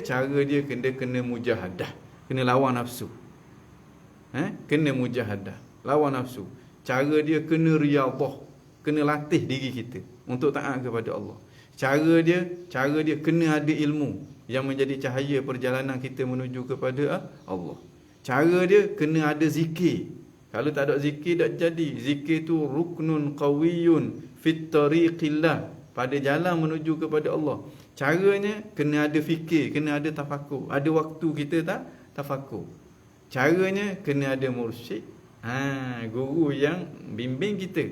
kena mujahadah, kena lawan nafsu. Kena mujahadah, lawan nafsu. Cara dia kena riyadhah, kena latih diri kita untuk taat kepada Allah. Cara dia kena ada ilmu yang menjadi cahaya perjalanan kita menuju kepada Allah. Cara dia kena ada zikir. Kalau tak ada zikir, tak jadi. Zikir tu ruknun qawiyun fit tariqillah, pada jalan menuju kepada Allah. Caranya kena ada fikir, kena ada tafakur. Ada waktu kita tak tafakur. Caranya kena ada mursyid, guru yang bimbing kita.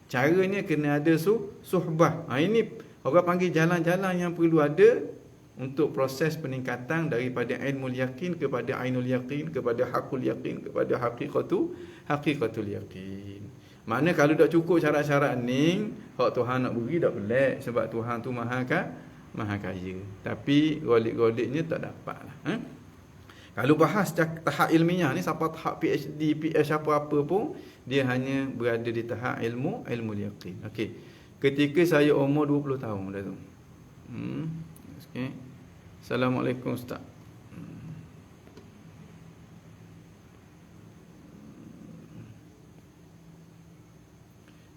Caranya kena ada suhbah. Ini orang panggil jalan-jalan yang perlu ada untuk proses peningkatan daripada ilmul yakin kepada ainul yakin, kepada hakul yakin, kepada haqiqatul yakin. Makna kalau tak cukup syarat-syarat ni, hak Tuhan nak beri tak pelik, sebab Tuhan tu maha kaya. Tapi golik-goliknya tak dapat lah. Kalau bahas tahap ilmiah ni, sampai tahap PhD, PS apa-apa pun, dia hanya berada di tahap ilmu yakin. Okey. Ketika saya umur 20 tahun dah tu. Okey. Assalamualaikum Ustaz.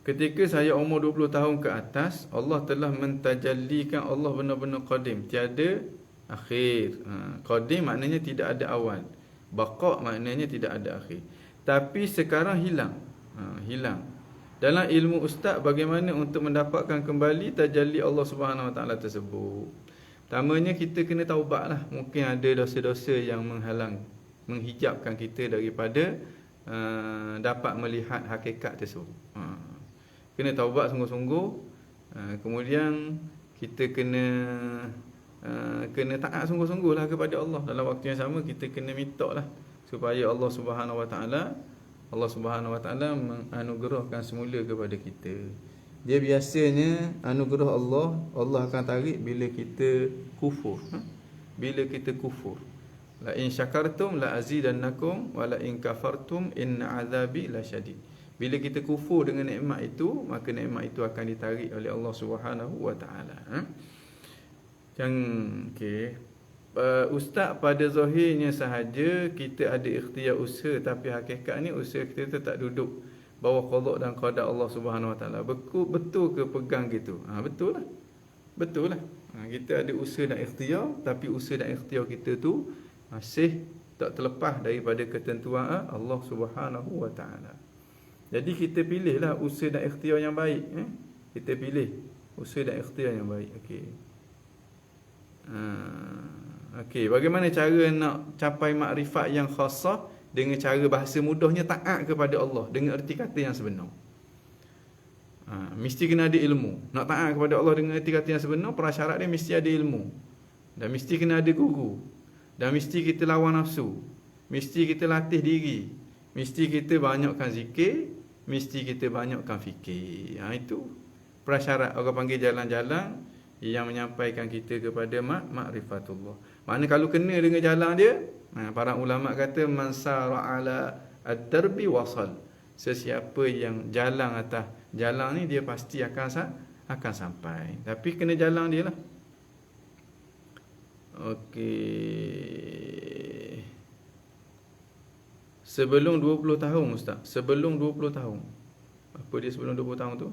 Ketika saya umur 20 tahun ke atas, Allah telah mentajallikan Allah benar-benar qadim, tiada akhir. Qadim maknanya tidak ada awal. Baqa maknanya tidak ada akhir. Tapi sekarang hilang. Hilang. Dalam ilmu ustaz, bagaimana untuk mendapatkan kembali tajalli Allah Subhanahu Wa Taala tersebut? Pertamanya kita kena taubatlah. Mungkin ada dosa-dosa yang menghijabkan kita daripada dapat melihat hakikat tersebut. Kena taubat sungguh-sungguh. Kemudian kita kena taat sungguh-sungguhlah kepada Allah. Dalam waktu yang sama kita kena minta lah supaya Allah Subhanahu Wa Taala menganugerahkan semula kepada kita. Dia biasanya anugerah Allah akan tarik bila kita kufur. Bila kita kufur. La in syakartum la azidannakum wa la in kafartum inna azabi lasyadid. Bila kita kufur dengan nikmat itu, maka nikmat itu akan ditarik oleh Allah Subhanahu Wa Taala. Ustaz, pada zahirnya sahaja kita ada ikhtiar usaha, tapi hakikatnya usaha kita tak duduk bawah qada dan qadar Allah Subhanahu Wa Taala. Betul ke pegang gitu? Betul lah. Kita ada usaha dan ikhtiar, tapi usaha dan ikhtiar kita tu masih tak terlepas daripada ketentuan Allah Subhanahu Wa Taala. Jadi kita pilihlah usaha dan ikhtiar yang baik. Kita pilih usaha dan ikhtiar yang baik. Okey. Okey, bagaimana cara nak capai makrifat yang khassah? Dengan cara bahasa mudahnya taat kepada Allah dengan erti kata yang sebenar. Mesti kena ada ilmu. Nak taat kepada Allah dengan erti kata yang sebenar, prasyarat dia mesti ada ilmu. Dan mesti kena ada guru. Dan mesti kita lawan nafsu. Mesti kita latih diri. Mesti kita banyakkan zikir. Mesti kita banyakkan fikir. Itu prasyarat orang panggil jalan-jalan yang menyampaikan kita kepada makrifatullah. Mana kalau kena dengan jalan dia, para ulama kata man sara ala ad-darbi wasal. Sesiapa yang jalan atas jalan ni dia pasti akan sampai. Tapi kena jalan dia lah. Okey. Sebelum 20 tahun Ustaz. Sebelum 20 tahun. Apa dia sebelum 20 tahun tu?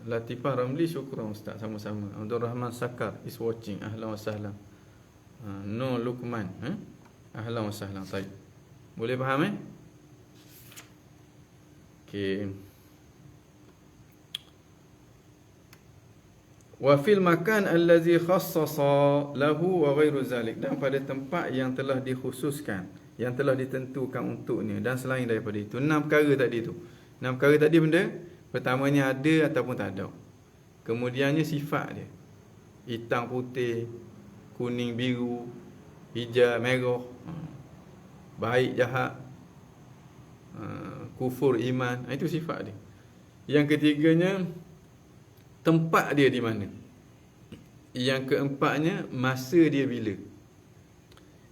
Latifah Ramli, syukran Ustaz, sama-sama. Abdul Rahman Sakar is watching. Ahlan wa sahlan. No Lukman, ahlan wa sahlan. Baik. Boleh faham Okey. Wa fil makan allazi khassasa lahu wa ghairu zalik, dan pada tempat yang telah dikhususkan, yang telah ditentukan untuknya dan selain daripada itu. 6 perkara tadi tu. 6 perkara tadi benda. Pertamanya ada ataupun tak ada. Kemudiannya sifat dia. Hitam, putih, kuning, biru, hijau, merah. Baik, jahat, kufur, iman. Itu sifat dia. Yang ketiganya, tempat dia di mana. Yang keempatnya, masa dia bila.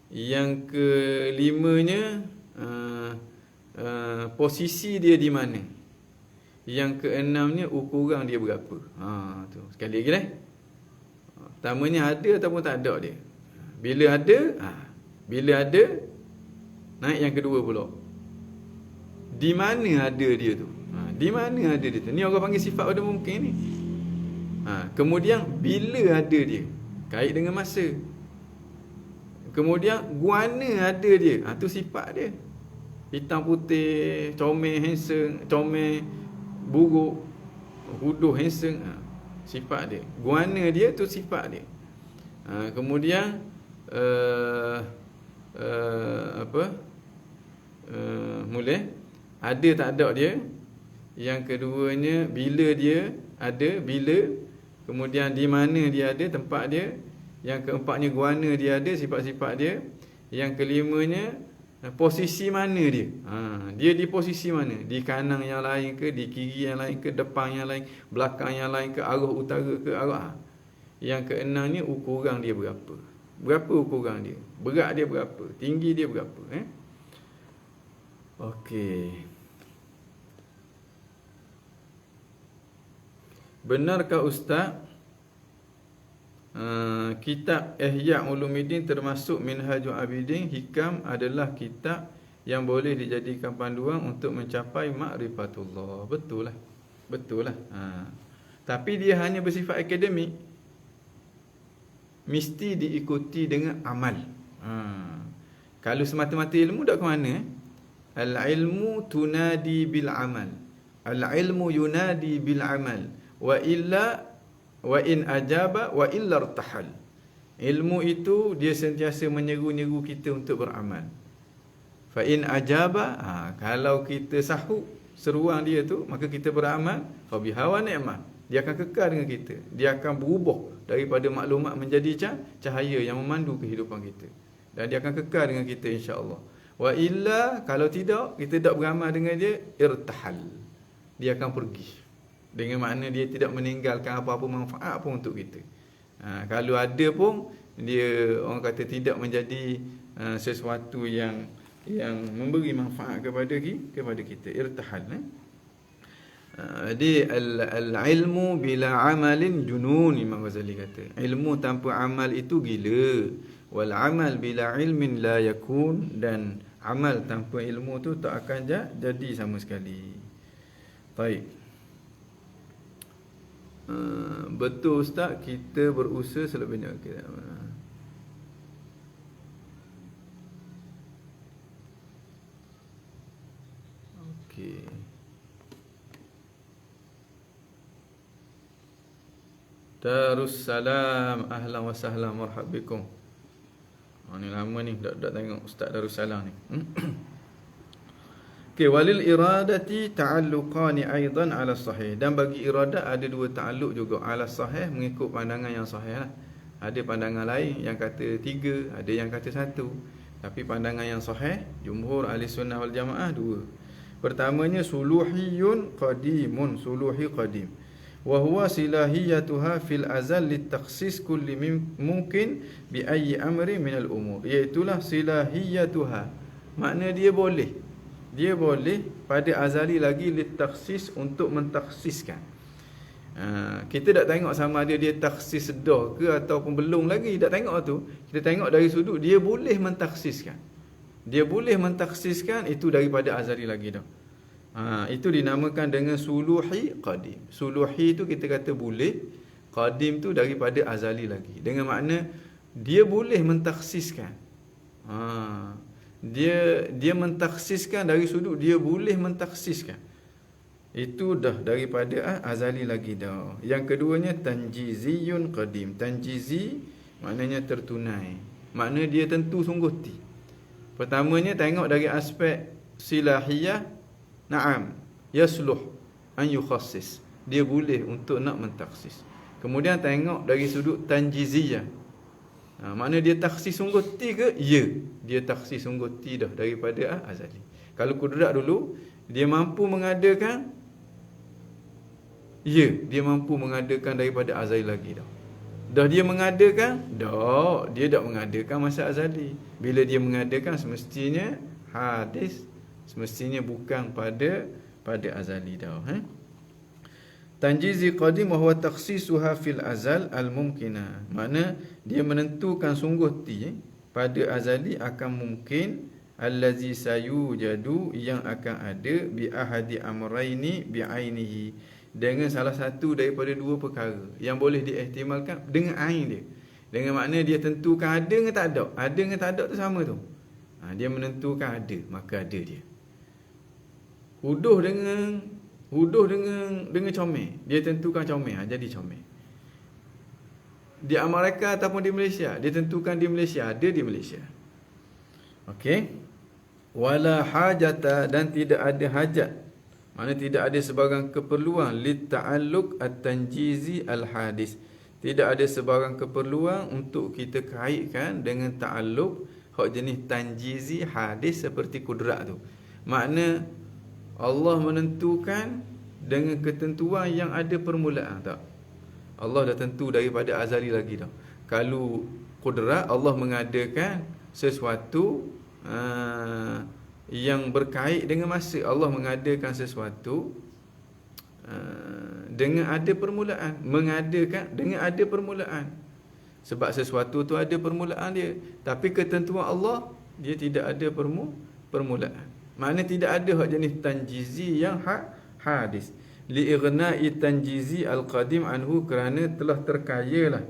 Yang kelimanya, posisi dia di mana. Yang keenamnya, ukuran dia berapa. Tu. Sekali lagi pertamanya ada ataupun tak ada dia. Bila ada, naik yang kedua pula. Di mana ada dia tu? Di mana ada dia tu? Ni orang panggil sifat pada mungkin ni. Kemudian bila ada dia? Kait dengan masa. Kemudian guana ada dia. Tu sifat dia. Hitam putih, comel handsome, comel buruk, huduh handsome, sifat dia. Guana dia tu sifat dia. Kemudian mula ada tak ada dia. Yang keduanya, bila dia ada, bila. Kemudian di mana dia ada, tempat dia. Yang keempatnya, guana dia ada, sifat-sifat dia. Yang kelimanya, posisi mana dia. Dia di posisi mana? Di kanan yang lain ke, di kiri yang lain ke, depan yang lain, belakang yang lain ke, arah utara ke, arah. Yang keenamnya, ukuran dia berapa. Berapa ukuran dia? Berat dia berapa? Tinggi dia berapa? Okey. Benarkah Ustaz, kitab Ihya Ulumuddin termasuk Minhajul Abidin Hikam adalah kitab yang boleh dijadikan panduan untuk mencapai makrifatullah? Betul lah. Tapi dia hanya bersifat akademik. Mesti diikuti dengan amal. Kalau semata-mata ilmu, tak ke mana? Al-ilmu tunadi bil amal. Al-ilmu yunadi bil amal. Wa in ajaba wa illa irtahal. Ilmu itu dia sentiasa menyeru-nyeru kita untuk beramal. Fa in ajaba, kalau kita sahut seruan dia tu, maka kita beramal. Fa bihawa ni'mah, dia akan kekal dengan kita. Dia akan berubah daripada maklumat menjadi cahaya yang memandu kehidupan kita. Dan dia akan kekal dengan kita, insya-Allah. Wa illa, kalau tidak, kita tak beramal dengan dia, irtahal, dia akan pergi. Dengan makna dia tidak meninggalkan apa-apa manfaat pun untuk kita. Kalau ada pun, dia orang kata tidak menjadi sesuatu yang memberi manfaat kepada kita. Irtahal. Jadi al-ilmu bila amalin junun, Imam Ghazali kata. Ilmu tanpa amal itu gila. Wal amal bila ilmin la yakun, dan amal tanpa ilmu tu tak akan jadi sama sekali. Baik. Betul Ustaz, kita berusaha selebihnya. Okey. Darussalam, ahlan wa sahlan, marhab bikum. Ni lama ni dak tengok Ustaz Darussalam ni. Okey, walil iradati ta'alluqani aidan ala sahih. Dan bagi iradah ada dua ta'alluq juga ala sahih, mengikut pandangan yang sahih lah. Ada pandangan lain yang kata 3, ada yang kata 1. Tapi pandangan yang sahih jumhur ahli sunnah wal jamaah 2. Pertamanya suluhiyun qadimun, suluhi qadim. Wa huwa silahiyatuha fil azal litakhsis kulli mungkin bi ayyi amri min al umur. Iaitulah silahiyatuha. Makna dia boleh pada azali lagi litakhsis, untuk mentakhsiskan. Kita tak tengok sama ada dia takhsis dah ke ataupun belum lagi, tak tengok tu. Kita tengok dari sudut dia boleh mentakhsiskan. Dia boleh mentakhsiskan itu daripada azali lagi dah. Itu dinamakan dengan suluhi qadim. Suluhi tu kita kata boleh, qadim tu daripada azali lagi. Dengan makna dia boleh mentakhsiskan. Dia mentakhsiskan dari sudut dia boleh mentakhsiskan. Itu dah daripada azali lagi dah. Yang keduanya tanjiziyun qadim. Tanjizi maknanya tertunai. Makna dia tentu sungguh ti. Pertamanya tengok dari aspek silahiyah, na'am, yasluh an yukhassis. Dia boleh untuk nak mentakhsis. Kemudian tengok dari sudut tanjiziyah. Makna dia takhsis sungguh ti ke? Ya, dia takhsis sungguh ti dah daripada azali. Kalau kudrat dulu, dia mampu mengadakan, ya, dia mampu mengadakan daripada azali lagi dah. Dah dia mengadakan? Dah, dia tak mengadakan masa azali. Bila dia mengadakan semestinya hadis, semestinya bukan pada azali dah. Tanjizi qadim wa huwa takhsisuha fil azal al-mumkina. Makna dia menentukan sungguh ti pada azali akan mungkin, allazi sayujadu, yang akan ada, bi ahadi amrayni bi ainihi, dengan salah satu daripada dua perkara yang boleh diihtimalkan dengan ain dia. Dengan makna dia tentukan ada dengan tak ada. Ada dengan tak ada tu sama tu. Dia menentukan ada, maka ada dia. Huduh dengan comel, dia tentukan comel, jadi comel. Di Amerika ataupun di Malaysia, dia tentukan di Malaysia, ada di Malaysia. Okey. Wala hajata, dan tidak ada hajat. Makna tidak ada sebarang keperluan li ta'alluq at-tanjizi al-hadis. Tidak ada sebarang keperluan untuk kita kaitkan dengan ta'alluq hak jenis tanjizi hadis seperti kudrat tu. Makna Allah menentukan dengan ketentuan yang ada permulaan, tak? Allah dah tentu daripada azali lagi dah. Kalau kudrat, Allah mengadakan sesuatu yang berkait dengan masa. Allah mengadakan sesuatu dengan ada permulaan. Mengadakan dengan ada permulaan. Sebab sesuatu tu ada permulaan dia. Tapi ketentuan Allah, dia tidak ada permulaan. Makna tidak ada hak jenis tanjizi yang hadis. Li'igna'i tanjizi al-qadim anhu, kerana telah terkayalah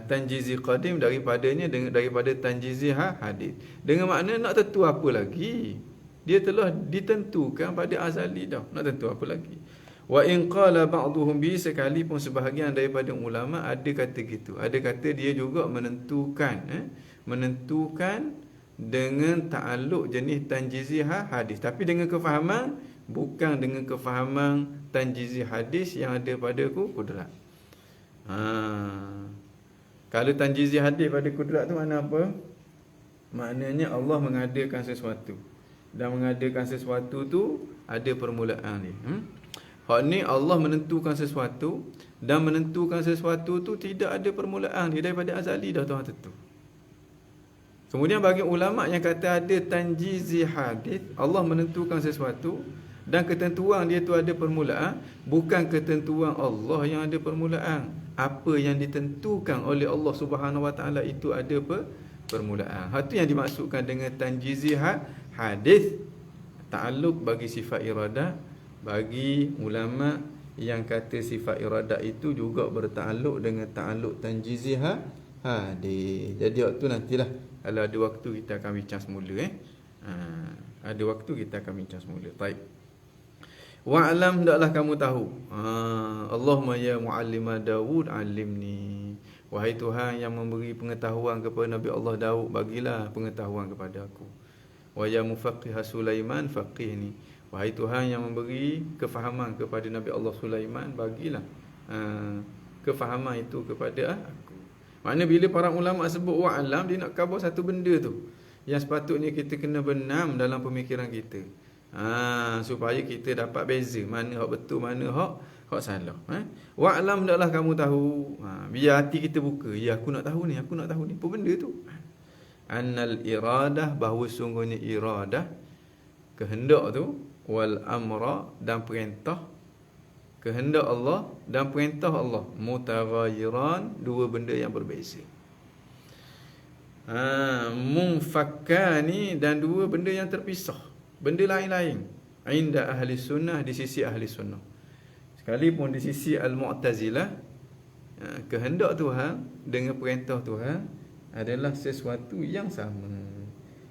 tanjizi qadim daripadanya, daripada tanjizi hadis. Dengan makna nak tentu apa lagi? Dia telah ditentukan pada azali dah. Nak tentu apa lagi? Wa in qala ba'dhum bi, sekalipun sebahagian daripada ulama ada kata gitu. Ada kata dia juga menentukan dengan ta'alluq jenis tanjizi hadis, tapi dengan kefahaman, bukan dengan kefahaman tanjizi hadis yang ada pada kudrat. Kalau tanjizi hadis pada kudrat tu makna apa? Maknanya Allah mengadakan sesuatu, dan mengadakan sesuatu tu ada permulaan dia. Hak ni Allah menentukan sesuatu, dan menentukan sesuatu tu tidak ada permulaan dia, daripada azali dah Tuhan tentu. Kemudian bagi ulama yang kata ada tanjizi hadis, Allah menentukan sesuatu dan ketentuan dia tu ada permulaan, bukan ketentuan Allah yang ada permulaan. Apa yang ditentukan oleh Allah Subhanahu Wa Taala itu ada permulaan. Itu yang dimaksudkan dengan tanjizi hadis. Ta'alluq bagi sifat iradah, bagi ulama yang kata sifat iradah itu juga berta'alluq dengan ta'alluq tanjizi hadis. Jadi waktu nantilah, kalau ada waktu kita akan bincang semula. Ada waktu kita akan bincang semula. Baik. Wa'lam, hendaklah kamu tahu. Allahumma ya muallima Daud alimni. Wahai Tuhan yang memberi pengetahuan kepada Nabi Allah Daud, bagilah pengetahuan kepada aku. Wa ya mufaqqih Sulaiman faqihni. Wahai Tuhan yang memberi kefahaman kepada Nabi Allah Sulaiman, bagilah kefahaman itu kepada aku. Maknanya bila para ulama sebut wa'lam, dia nak cover satu benda tu yang sepatutnya kita kena benam dalam pemikiran kita. Supaya kita dapat beza mana hak betul, mana hak salah. Wa'lam, hendaklah kamu tahu. Biar hati kita buka. Ya, aku nak tahu ni. Apa benda tu? Annal iradah, bahawa sungguhnya iradah, kehendak tu, wal amra, dan perintah, kehendak Allah dan perintah Allah, mutaghayyiran, dua benda yang berbeza. Munfakkani, dan dua benda yang terpisah, benda lain-lain. Inda ahli sunnah, di sisi ahli sunnah. Sekalipun di sisi al-Mu'tazilah, kehendak Tuhan dengan perintah Tuhan adalah sesuatu yang sama.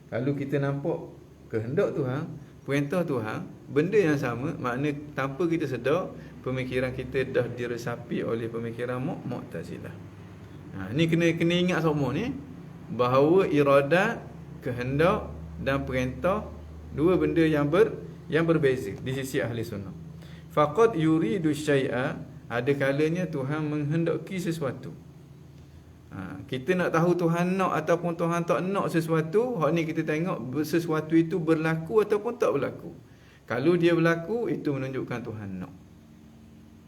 Kalau kita nampak kehendak Tuhan, perintah Tuhan, benda yang sama, makna tanpa kita sedar, pemikiran kita dah diresapi oleh pemikiran Mu'tazilah. Ni kena ingat semua ni, bahawa iradat, kehendak dan perintah, dua benda yang berbeza di sisi ahli sunnah. Faqad yuridu syai'a, ada kalanya Tuhan menghendaki sesuatu. Kita nak tahu Tuhan nak ataupun Tuhan tak nak sesuatu, hak ni kita tengok sesuatu itu berlaku ataupun tak berlaku. Kalau dia berlaku, itu menunjukkan Tuhan nak.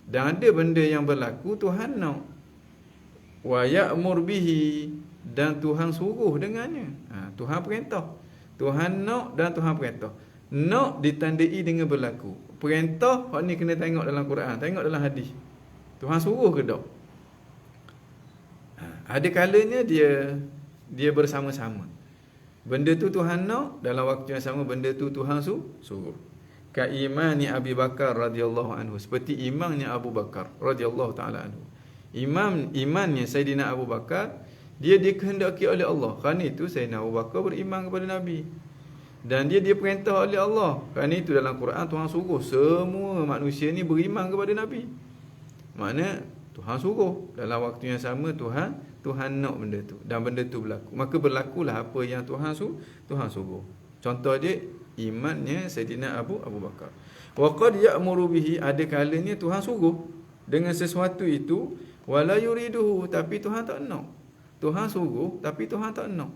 Dan ada benda yang berlaku Tuhan nak. Wa ya'mur bihi, dan Tuhan suruh dengannya. Tuhan perintah. Tuhan nak dan Tuhan perintah. Nak ditandai dengan berlaku. Perintah, hak ni kena tengok dalam Quran, tengok dalam hadis. Tuhan suruh ke tak? Ada kalanya dia bersama-sama. Benda tu Tuhan nak, dalam waktu yang sama benda tu Tuhan suruh. Ka imani Abi Bakar radhiyallahu anhu, seperti imannya Abu Bakar radhiyallahu taala anhu. Imannya Sayyidina Abu Bakar, dia dikehendaki oleh Allah. Kerana itu Sayyidina Abu Bakar beriman kepada Nabi. Dan dia perintah oleh Allah. Kerana itu dalam Quran Tuhan suruh semua manusia ni beriman kepada Nabi. Makna Tuhan suruh, dalam waktu yang sama Tuhan nak benda tu, dan benda tu berlaku. Maka berlakulah apa yang Tuhan suruh. Contoh dia imannya Sayyidina Abu Bakar. Wa qad ya'muru bihi, ada kalanya Tuhan suruh dengan sesuatu itu, wala yuriduhu, tapi Tuhan tak nak. Tuhan suruh tapi Tuhan tak nak.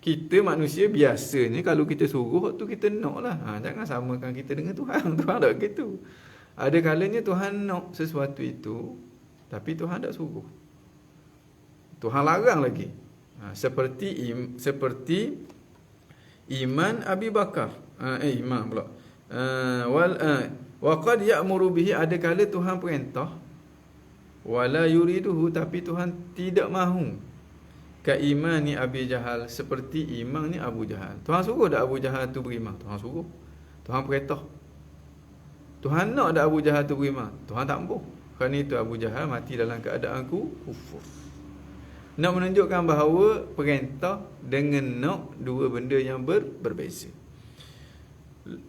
Kita manusia biasanya kalau kita suruh tu kita nak lah. Jangan samakan kita dengan Tuhan. Tuhan tak gitu. Ada kalanya Tuhan nak sesuatu itu, tapi Tuhan tak suruh. Tuhan larang lagi. Seperti iman Abi Bakar. Iman pula. Wa qad ya'muru bihi, ada kala Tuhan perintah, wala yuriduhu, tapi Tuhan tidak mahu. Ka imani Abi Jahal, seperti imannya Abu Jahal. Tuhan suruh dak Abu Jahal tu beriman? Tuhan suruh. Tuhan perintah. Tuhan nak dak Abu Jahal tu beriman? Tuhan tak mampu. Kerana itu Abu Jahal mati dalam keadaan kufur. Nak menunjukkan bahawa perintah dengan nak dua benda yang berbeza.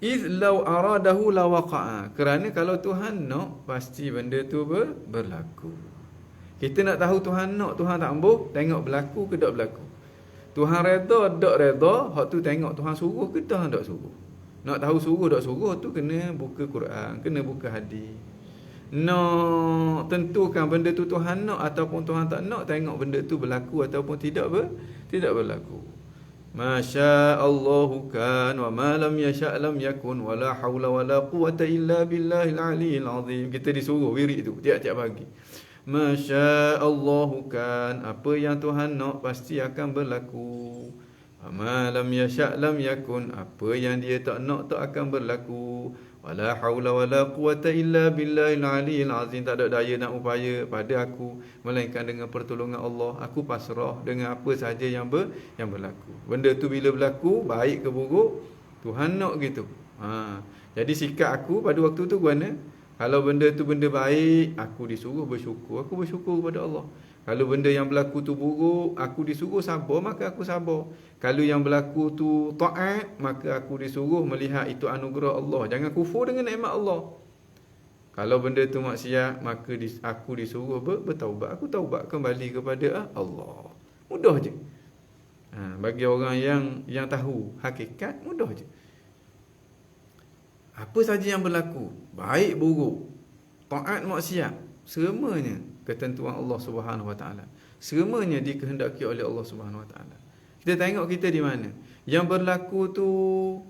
Iz law aradahu la waqa'a, kerana kalau Tuhan nak, pasti benda tu berlaku. Kita nak tahu Tuhan nak, Tuhan tak mampu, tengok berlaku ke tak berlaku. Tuhan reda tak reda, hak tu tengok Tuhan suruh ke Tuhan tak suruh. Nak tahu suruh tak suruh tu kena buka Quran, kena buka hadis. Nak tentukan benda tu Tuhan nak ataupun Tuhan tak nak, tengok benda tu berlaku ataupun tidak berlaku. Masya Allahu kan, wa ma lam yasha' lam yakun, wa la hawla wa la quwwata illa billahil aliyyil azim. Kita disuruh wirid tu tiap-tiap pagi. Masya Allahu kan, apa yang Tuhan nak pasti akan berlaku. Wa ma lam yasha' lam yakun, apa yang dia tak nak tak akan berlaku. Wala haula wala quwwata illa billahil aliyyil azim. Tak ada daya nak upaya pada aku melainkan dengan pertolongan Allah. Aku pasrah dengan apa sahaja yang berlaku. Benda tu bila berlaku, baik ke buruk, Tuhan nak gitu. Jadi sikap aku pada waktu tu gimana? Kalau benda tu benda baik, aku disuruh bersyukur. Aku bersyukur kepada Allah. Kalau benda yang berlaku tu buruk, aku disuruh sabar, maka aku sabar. Kalau yang berlaku tu taat, maka aku disuruh melihat itu anugerah Allah. Jangan kufur dengan nikmat Allah. Kalau benda tu maksiat, maka aku disuruh bertaubat. Aku taubat kembali kepada Allah. Mudah je. Bagi orang yang tahu hakikat, mudah je. Apa saja yang berlaku, baik buruk, taat maksiat, semuanya ketentuan Allah Subhanahu Wa Taala. Semuanya dikehendaki oleh Allah Subhanahu Wa Taala. Kita tengok kita di mana. Yang berlaku tu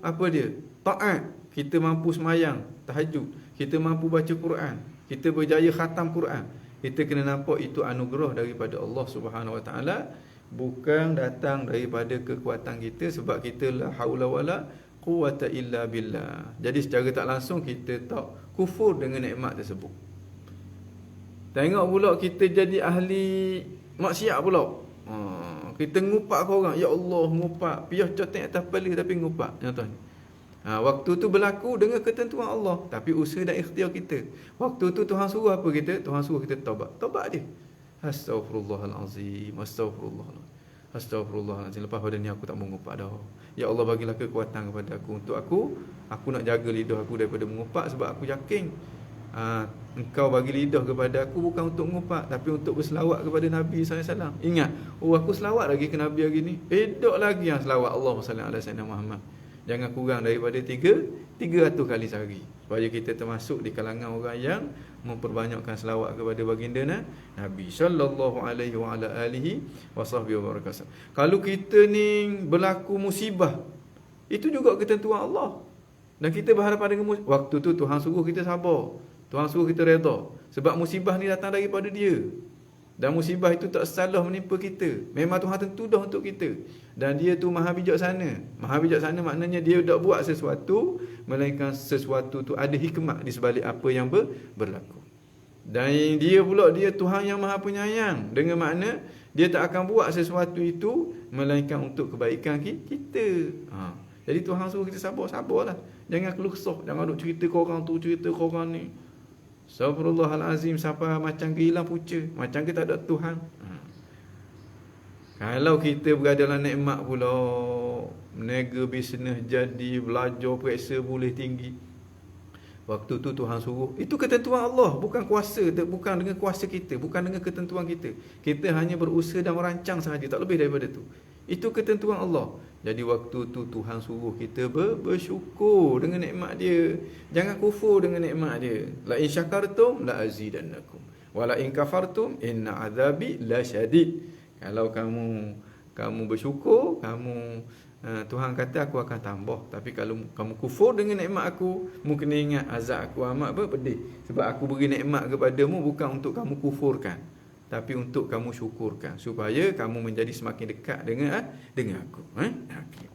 apa dia? Taat. Kita mampu semayang, tahajud. Kita mampu baca Quran. Kita berjaya khatam Quran. Kita kena nampak itu anugerah daripada Allah Subhanahu Wa Taala, bukan datang daripada kekuatan kita, sebab kita la haula wala quwata illa billah. Jadi secara tak langsung kita tak kufur dengan nikmat tersebut. Tengok pula kita jadi ahli maksiat pula. Kita ngupak ke orang. Ya Allah, ngupak. Piyah cotek atas kepala tapi ngupak. Contohnya. Waktu tu berlaku dengan ketentuan Allah. Tapi usaha dan ikhtiar kita. Waktu tu Tuhan suruh apa kita? Tuhan suruh kita taubat. Taubat dia. Astaghfirullahalazim. Astaghfirullahalazim. Lepas pada ni aku tak mau ngupak dah. Ya Allah, bagilah kekuatan kepada aku. Untuk aku nak jaga lidah aku daripada mengupak, sebab aku yakin engkau bagi lidah kepada aku bukan untuk mengupak, tapi untuk berselawat kepada Nabi SAW. Ingat, aku selawat lagi ke Nabi hari ni. Edok lagi yang selawat Allahumma salli ala sayyidina Muhammad. Jangan kurang daripada 300 kali sehari. Supaya kita termasuk di kalangan orang yang memperbanyakkan selawat kepada baginda Nabi sallallahu alaihi wa ala alihi wasahbihi wabarakatuh. Kalau kita ni berlaku musibah, itu juga ketentuan Allah. Dan kita berhadapan dengan waktu tu Tuhan suruh kita sabar. Tuhan suruh kita redha. Sebab musibah ni datang daripada dia. Dan musibah itu tak salah menimpa kita. Memang Tuhan tentu dah untuk kita. Dan dia tu maha bijaksana. Maha bijaksana maknanya dia tak buat sesuatu, melainkan sesuatu tu ada hikmah di sebalik apa yang berlaku. Dan dia pula, dia Tuhan yang maha penyayang. Dengan makna dia tak akan buat sesuatu itu melainkan untuk kebaikan kita. Jadi Tuhan suruh kita sabarlah. Jangan keluh kesah. Jangan duk cerita ke orang tu, cerita ke orang ni. Astagfirullahalazim, sampai macam kehilang puca, macam kita tak ada Tuhan. Kalau kita berada dalam nikmat pula, meniaga bisnes jadi, belajar periksa boleh tinggi, waktu tu Tuhan suruh, itu ketentuan Allah, bukan kuasa, bukan dengan kuasa kita, bukan dengan ketentuan kita. Kita hanya berusaha dan merancang sahaja, tak lebih daripada tu. Itu ketentuan Allah. Jadi waktu tu Tuhan suruh kita bersyukur dengan nikmat dia. Jangan kufur dengan nikmat dia. La in syakartum la azidannakum wa la in kafartum inna azabi lasyadid. Kalau kamu bersyukur, Tuhan kata aku akan tambah. Tapi kalau kamu kufur dengan nikmat aku, mungkin ingat azab aku amat pedih. Sebab aku beri nikmat kepadamu bukan untuk kamu kufurkan, tapi untuk kamu syukurkan, supaya kamu menjadi semakin dekat dengan aku. Okay.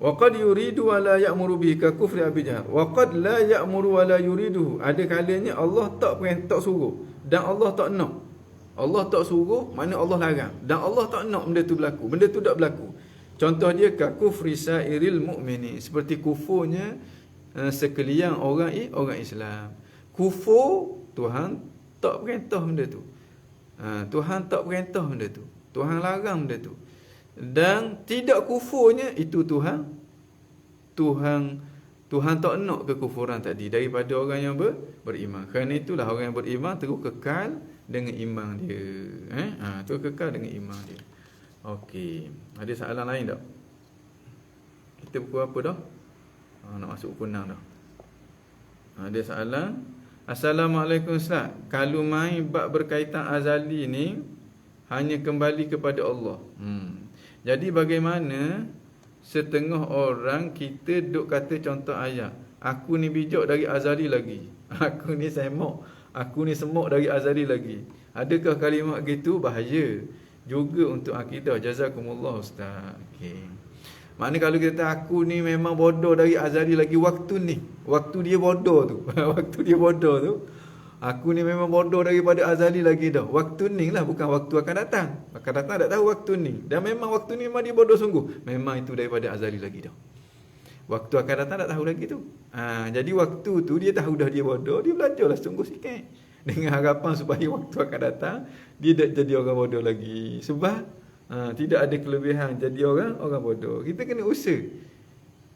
Wa qad yuridu wa la ya'muru bihi ka kufri Abi Jahal. Wa qad la ya'muru wa la yuridu. Ada kalanya Allah tak suruh dan Allah tak nak. Allah tak suruh, makna Allah larang, dan Allah tak nak benda tu berlaku. Benda tu tak berlaku. Contoh dia ka kufri sairil mu'mini, seperti kufurnya sekalian orang Islam. Kufur Tuhan tak perintah benda tu. Tuhan tak perintah benda tu. Tuhan larang benda tu. Dan tidak kufurnya itu Tuhan tak nak kekufuran tadi daripada orang yang beriman. Kerana itulah orang yang beriman terus kekal dengan iman dia. Terus kekal dengan iman dia. Okey. Ada soalan lain tak? Kita pukul apa dah? Nak masuk pukul 6 dah. Ada soalan? Assalamualaikum Ustaz. Kalau main bab berkaitan azali ni hanya kembali kepada Allah. Jadi bagaimana setengah orang kita duk kata contoh ayat, aku ni bijak dari azali lagi. Aku ni semok dari azali lagi. Adakah kalimat gitu bahaya juga untuk akidah? Jazakumullah Ustaz. Okey. Maknanya kalau kita kata aku ni memang bodoh dari azali lagi, waktu dia bodoh tu. Waktu dia bodoh tu. Aku ni memang bodoh daripada azali lagi dah. Waktu ni lah, bukan waktu akan datang. Akan datang tak tahu waktu ni. Dan memang waktu ni memang dia bodoh sungguh. Memang itu daripada azali lagi dah. Waktu akan datang tak tahu lagi tu. Jadi waktu tu dia tahu dah dia bodoh, dia belajarlah sungguh sikit. dengan harapan supaya waktu akan datang dia tak jadi orang bodoh lagi. Sebab tidak ada kelebihan jadi orang bodoh. Kita kena usaha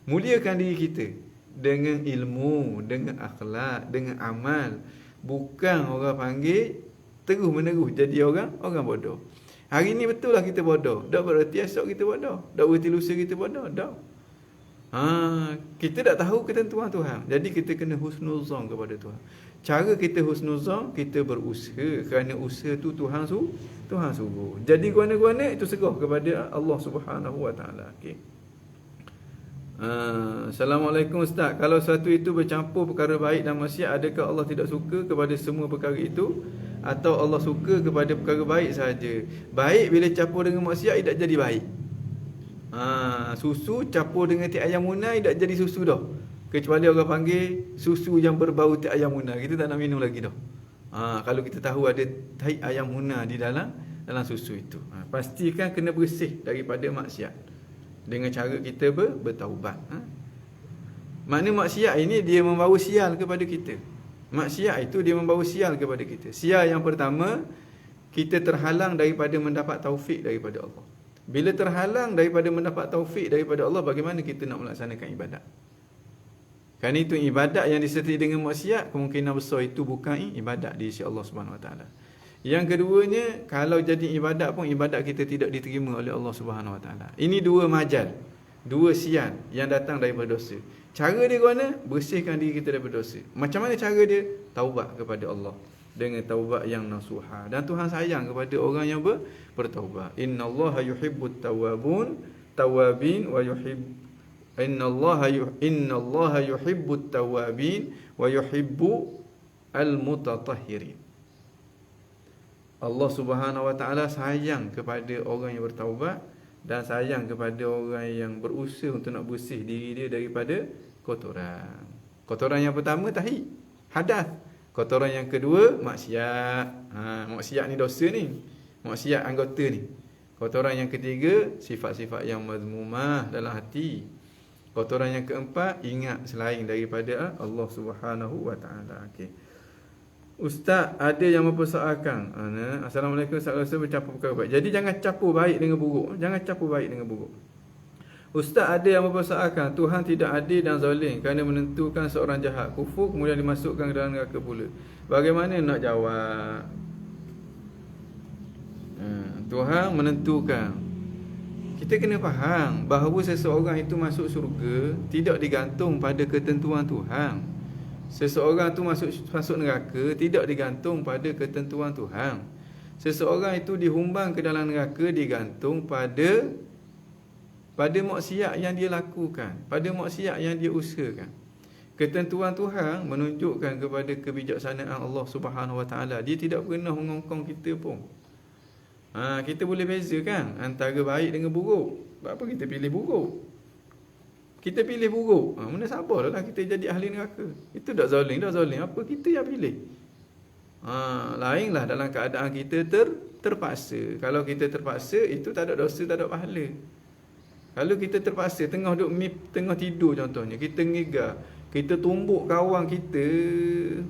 muliakan diri kita dengan ilmu, dengan akhlak, dengan amal. Bukan orang panggil terus menerus jadi orang bodoh. Hari ni betul lah kita bodoh. Tak berarti esok kita bodoh. Tak berarti lusa kita bodoh. Tak. Kita tak tahu ketentuan Tuhan. Jadi kita kena husnuzon kepada Tuhan. Cara kita husnuzon, kita berusaha. Kerana usaha tu Tuhan suruh. Jadi guana-guana itu serah kepada Allah Subhanahu Wa Taala. Okey. Assalamualaikum Ustaz. Kalau sesuatu itu bercampur perkara baik dan maksiat, adakah Allah tidak suka kepada semua perkara itu? Atau Allah suka kepada perkara baik sahaja? Baik bila campur dengan maksiat tidak jadi baik. Susu campur dengan teh ayam munai tak jadi susu dah. Kecuali orang panggil susu yang berbau teh ayam munai, kita tak nak minum lagi dah. Kalau kita tahu ada teh ayam munai di dalam susu itu. Pastikan kena bersih daripada maksiat dengan cara kita bertaubat. Makna maksiat ini dia membawa sial kepada kita. Maksiat itu dia membawa sial kepada kita. Sial yang pertama, kita terhalang daripada mendapat taufik daripada Allah. Bila terhalang daripada mendapat taufik daripada Allah, bagaimana kita nak melaksanakan ibadat? Kerana itu ibadat yang disertai dengan maksiat, kemungkinan besar itu bukan ibadat di sisi Allah Subhanahu Wa Taala. Yang keduanya, kalau jadi ibadat pun ibadat kita tidak diterima oleh Allah Subhanahu Wa Taala. Ini dua majal, dua sial yang datang daripada dosa. Cara dia mana? Bersihkan diri kita daripada dosa. Macam mana cara dia? Taubat kepada Allah dengan taubat yang nasuha. Dan Tuhan sayang kepada orang yang bertaubat. Innallaha yuhibbut tawabin wa innallaha yuhibbut tawabin wa yuhibbu al-mutatahhirin. Allah Subhanahu Wa Taala sayang kepada orang yang bertaubat dan sayang kepada orang yang berusaha untuk nak bersih diri dia daripada kotoran. Kotoran yang pertama tahi, hadas. Kotoran yang kedua maksiat. Maksiat ni dosa ni. Maksiat anggota ni. Kotoran yang ketiga sifat-sifat yang mazmumah dalam hati. Kotoran yang keempat ingat selain daripada Allah Subhanahu Wa Taala. Okey. Ustaz, ada yang mempersoalkan Assalamualaikum, Ustaz rasa bercampur perkara baik. Jadi jangan campur baik dengan buruk. Jangan campur baik dengan buruk. Ustaz, ada yang mempersoalkan Tuhan tidak adil dan zalim kerana menentukan seorang jahat kufur kemudian dimasukkan ke dalam neraka pula. Bagaimana nak jawab? Tuhan menentukan. Kita kena faham bahawa seseorang itu masuk syurga tidak digantung pada ketentuan Tuhan. Seseorang itu masuk neraka tidak digantung pada ketentuan Tuhan. Seseorang itu dihumbang ke dalam neraka digantung pada maksiat yang dia lakukan, pada maksiat yang dia usahakan. Ketentuan Tuhan menunjukkan kepada kebijaksanaan Allah Subhanahu Wa Taala. Dia tidak pernah mengongkong kita pun. Kita boleh bezakan antara baik dengan buruk. Sebab apa kita pilih buruk? Kita pilih buruk. Mana sabarlah kita jadi ahli neraka. Itu tak zalim, apa kita yang pilih. Lainlah dalam keadaan kita terpaksa. Kalau kita terpaksa, itu tak ada dosa, tak ada pahala. Kalau kita terpaksa tengah tidur contohnya, kita ngegar, kita tumbuk kawan kita,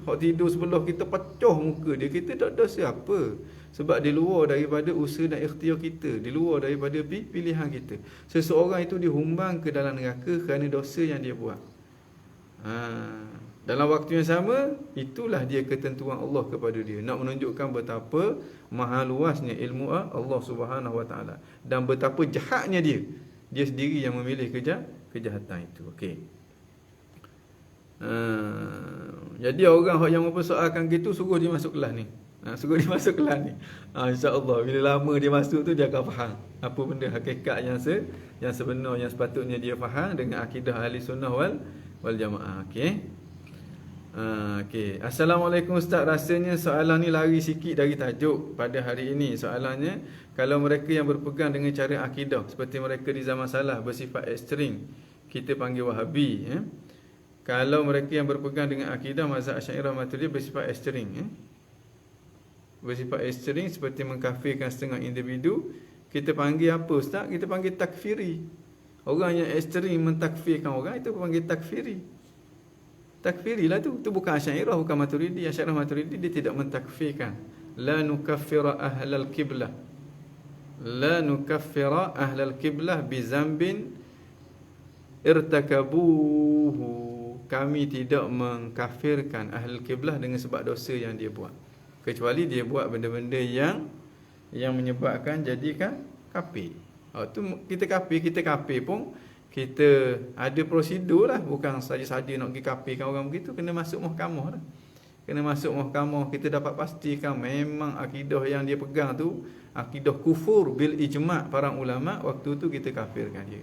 hak tidur sebelah kita pecah muka dia, kita tak dosa apa? Sebab di luar daripada usaha dan ikhtiar kita, di luar daripada pilihan kita. Seseorang itu dihumbang ke dalam neraka kerana dosa yang dia buat. Dalam waktu yang sama, itulah dia ketentuan Allah kepada dia. Nak menunjukkan betapa maha luasnya ilmu Allah Subhanahu Wa Taala dan betapa jahatnya dia. Dia sendiri yang memilih kejahatan itu. Okey. Jadi orang yang mempersoalkan gitu suruh dia masuk kelas ni. Suruh dia masuk kelas ni. InsyaAllah bila lama dia masuk tu dia akan faham apa benda hakikat yang sebenar yang sepatutnya dia faham dengan akidah ahli sunnah wal jamaah. Okey. Okey. Assalamualaikum Ustaz, rasanya soalan ni lari sikit dari tajuk pada hari ini. Soalannya, kalau mereka yang berpegang dengan cara akidah seperti mereka di zaman salah bersifat ekstrim, kita panggil Wahabi, Kalau mereka yang berpegang dengan akidah mazhab Asy'ariyah Maturidiyah bersifat ekstrim, bersifat ekstrim seperti mengkafirkan setengah individu, kita panggil apa Ustaz? Kita panggil takfiri. Orang yang ekstrim mentakfirkan orang itu panggil takfiri. takfirilah tu. Tu bukan Asy'ariyah, bukan Maturidi. Asy'ariyah Maturidi dia tidak mentakfirkan. La nukaffira ahlal qiblah. La nukaffira ahlal qiblah bi zambin irtakabuhu. Kami tidak mengkafirkan ahlul qiblah dengan sebab dosa yang dia buat, kecuali dia buat benda-benda yang menyebabkan jadikan kafir. Tu kita kafir pun kita ada prosedur lah, bukan saja-saja nak pergi kafirkan orang begitu, kena masuk mahkamah lah. Kena masuk mahkamah, kita dapat pastikan memang akidah yang dia pegang tu akidah kufur bil ijma' para ulama, waktu tu kita kafirkan dia.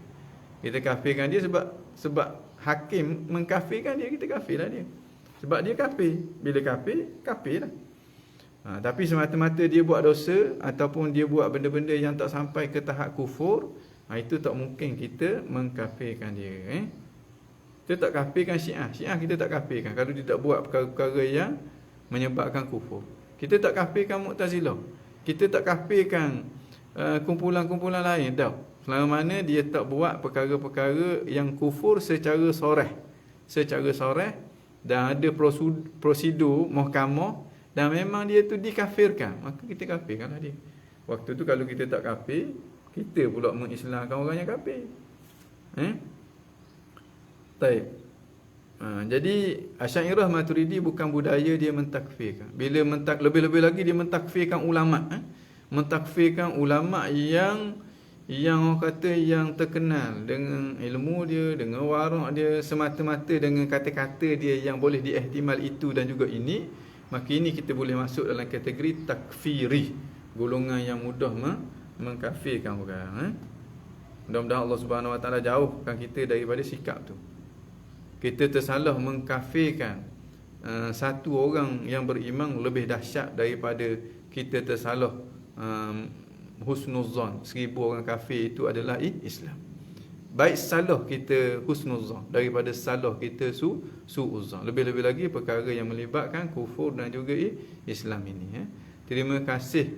Kita kafirkan dia sebab hakim mengkafirkan dia, kita kafirlah dia. Sebab dia kafir. Bila kafirlah. Tapi semata-mata dia buat dosa ataupun dia buat benda-benda yang tak sampai ke tahap kufur, itu tak mungkin kita mengkafirkan dia. Kita tak kafirkan Syiah. Syiah kita tak kafirkan kalau dia tak buat perkara-perkara yang menyebabkan kufur. Kita tak kafirkan Mu'tazilah. Kita tak kafirkan kumpulan-kumpulan lain dah. Selama mana dia tak buat perkara-perkara yang kufur secara soreh dan ada prosedur mahkamah dan memang dia tu dikafirkan, maka kita kafirkanlah dia. Waktu tu kalau kita tak kafir, kita pula mengislamkan orang yang kafir. Baik. Jadi Asy'ariyah Maturidi bukan budaya dia mentakfirkan. Bila lebih-lebih lagi dia mentakfirkan ulama, mentakfirkan ulama yang orang kata yang terkenal dengan ilmu dia, dengan warak dia, semata-mata dengan kata-kata dia yang boleh diihtimal itu dan juga ini, maka ini kita boleh masuk dalam kategori takfiri, golongan yang mudah mengkafirkan orang. Mudah-mudahan Allah Subhanahu Wa Taala jauhkan kita daripada sikap tu. Kita tersalah mengkafirkan satu orang yang beriman lebih dahsyat daripada kita tersalah husnuzan 1000 orang kafir itu adalah Islam. Baik salah kita husnuzan daripada salah kita suuzan. Lebih-lebih lagi perkara yang melibatkan kufur dan juga Islam ini. Terima kasih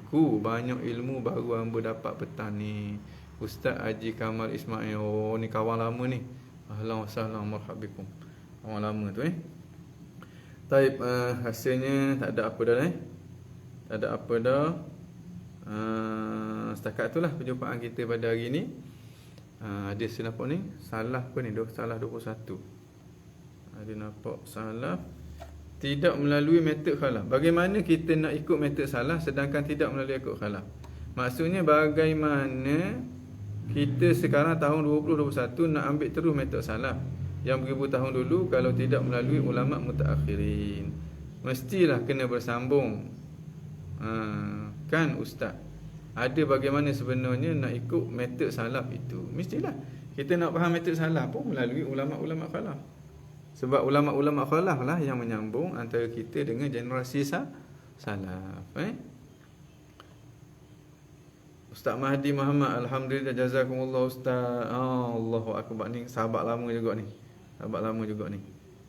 ku banyak ilmu baru hamba dapat petang ni. Ustaz Haji Kamal Ismail. Oh, ni kawan lama ni. Ahlan wa sahlan marhabikum. Kawan lama tu Taib, hasilnya tak ada apa dah Tak ada apa dah. Setakat itulah perjumpaan kita pada hari ini. Ada silap ni salah apa ni, salah 21. Ada nampak salah tidak melalui metod khalaf. Bagaimana kita nak ikut metod salah sedangkan tidak melalui ikut khalaf? Maksudnya bagaimana kita sekarang tahun 2021 nak ambil terus metod salaf yang beribu tahun dulu kalau tidak melalui ulama mutaakhirin? Mestilah kena bersambung. Kan ustaz, ada bagaimana sebenarnya nak ikut metod salaf itu? Mestilah kita nak faham metod salaf pun melalui ulama-ulama khalaf. Sebab ulama-ulama khalaf lah yang menyambung antara kita dengan generasi salaf. Ustaz Mahdi Muhammad, alhamdulillah, jazakumullah ustaz. Allahu akbar, ni sahabat lama juga ni.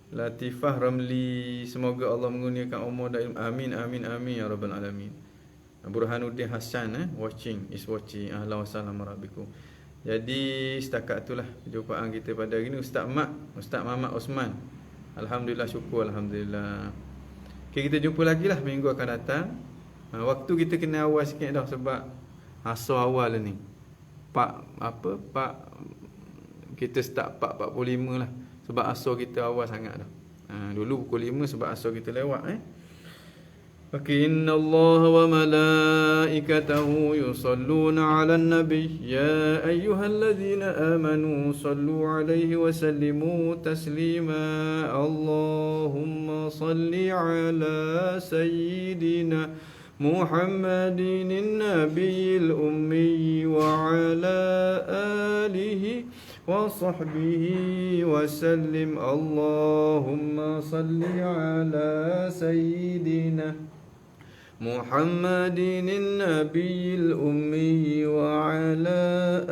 Latifah Ramli, semoga Allah mengurniakan umur dan ilmu. Amin amin amin ya rabbal alamin. Burhanuddin Hassan watching. Ahlan wa sahlan marhabikum. Jadi setakat itulah perjumpaan kita pada hari ini. Ustaz Muhammad Osman, alhamdulillah, syukur, alhamdulillah. Okay, kita jumpa lagi lah minggu akan datang. Waktu kita kena awal sikit dah sebab asal awal ni kita start 4.45 lah sebab asal kita awal sangat dah. Dulu pukul 5 sebab asal kita lewat. Okay, innallaha wa malaikatahu yusalluna 'alan nabiy ya ayyuhalladzina amanu sallu 'alaihi wa sallimu taslima. Allahumma salli 'ala sayyidina Muhammadin an-nabiyil ummi wa 'ala alihi wa sahbihi wa sallim. Allahumma salli 'ala sayyidina Muhammadin an-nabiyil ummi wa 'ala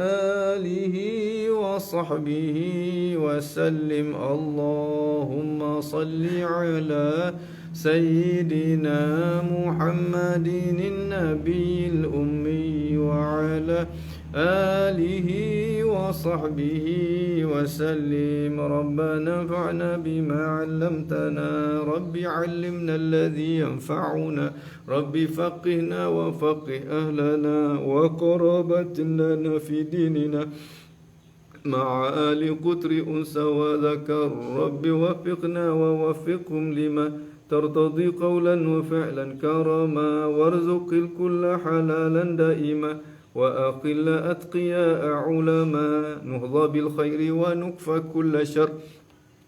alihi wa sahbihi wa sallim. Allahumma salli 'ala sayyidina Muhammadin an-nabiyil ummi wa 'ala alihi wa وصحبه وسلم. ربنا انفعنا بما علمتنا، رب علمنا الذي ينفعنا، رب فقهنا وفقه أهلنا وقرابة لنا في ديننا مع آل قطر أنثى وذكر. رب وفقنا ووفقهم لما ترتضي قولا وفعلا كرما، وارزق الكل حلالا دائما، وأقل أتقياء علماء، نهضى بالخير ونكفى كل شر.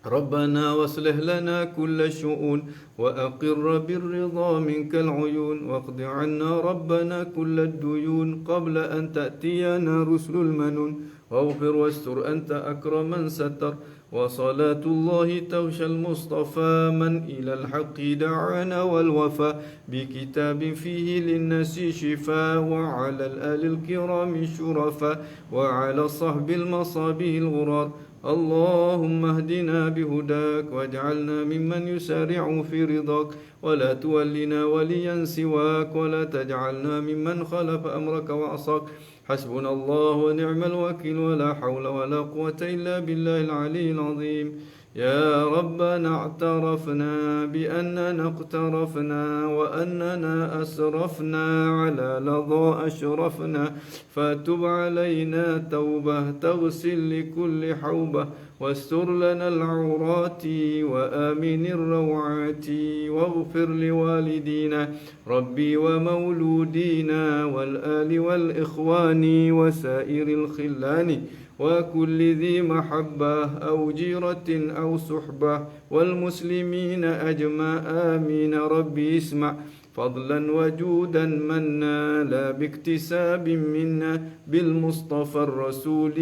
ربنا واصلح لنا كل شؤون، وأقر بالرضا منك العيون، واقض عنا ربنا كل الديون قبل أن تأتينا رسل المنون. واغفر واستر أنت أكرم من ستر، وصلاة الله توشى المصطفى من إلى الحق دعانا والوفا، بكتاب فيه للناس شفاء، وعلى الآل الكرام الشرفاء، وعلى صحب المصابيح الغرار. اللهم اهدنا بهداك، واجعلنا ممن يسارع في رضاك، ولا تولنا وليا سواك، ولا تجعلنا ممن خالف أمرك وعصاك. حسبنا الله ونعم الوكيل، ولا حول ولا قوة إلا بالله العلي العظيم. يا ربنا اعترفنا بأننا اقترفنا، وأننا أسرفنا على لظى أشرفنا، فتب علينا توبة تغسل لكل حوبة، واستر لنا العورات وآمن الروعات، واغفر لوالدينا ربي ومولودينا والآل والإخوان وسائر الخلان، وكل ذي محبة أو جيرة أو صحبة، والمسلمين أجمع آمين. ربي اسمع فضلا وجودا منا، لا باكتساب منا، بالمصطفى الرسول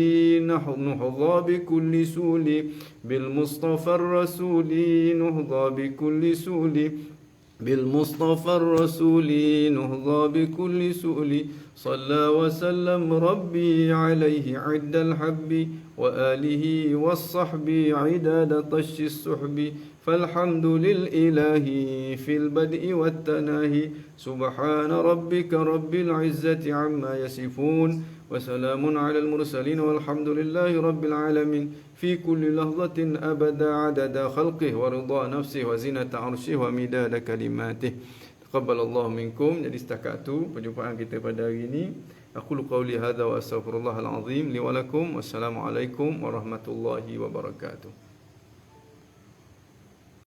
نحظى بكل سول، بالمصطفى الرسول نهضى بكل سول، بالمصطفى الرسول نهضى بكل سؤل. صلى وسلم ربي عليه عد الحب، وآله والصحب عداد طش السحب. فالحمد للإله في البدء والتناهي، سبحان ربك رب العزة عما يصفون، وسلام على المرسلين، والحمد لله رب العالمين. في كل لحظة أبدا عدد خلقه ورضا نفسه وزنة عرشه ومداد كلماته. تقبل الله منكم. Jadi setakat tu perjumpaan kita pada hari ini. Aqulu qawli hadza wa astaghfirullahal azim li wa lakum. Wassalamualaikum warahmatullahi wabarakatuh.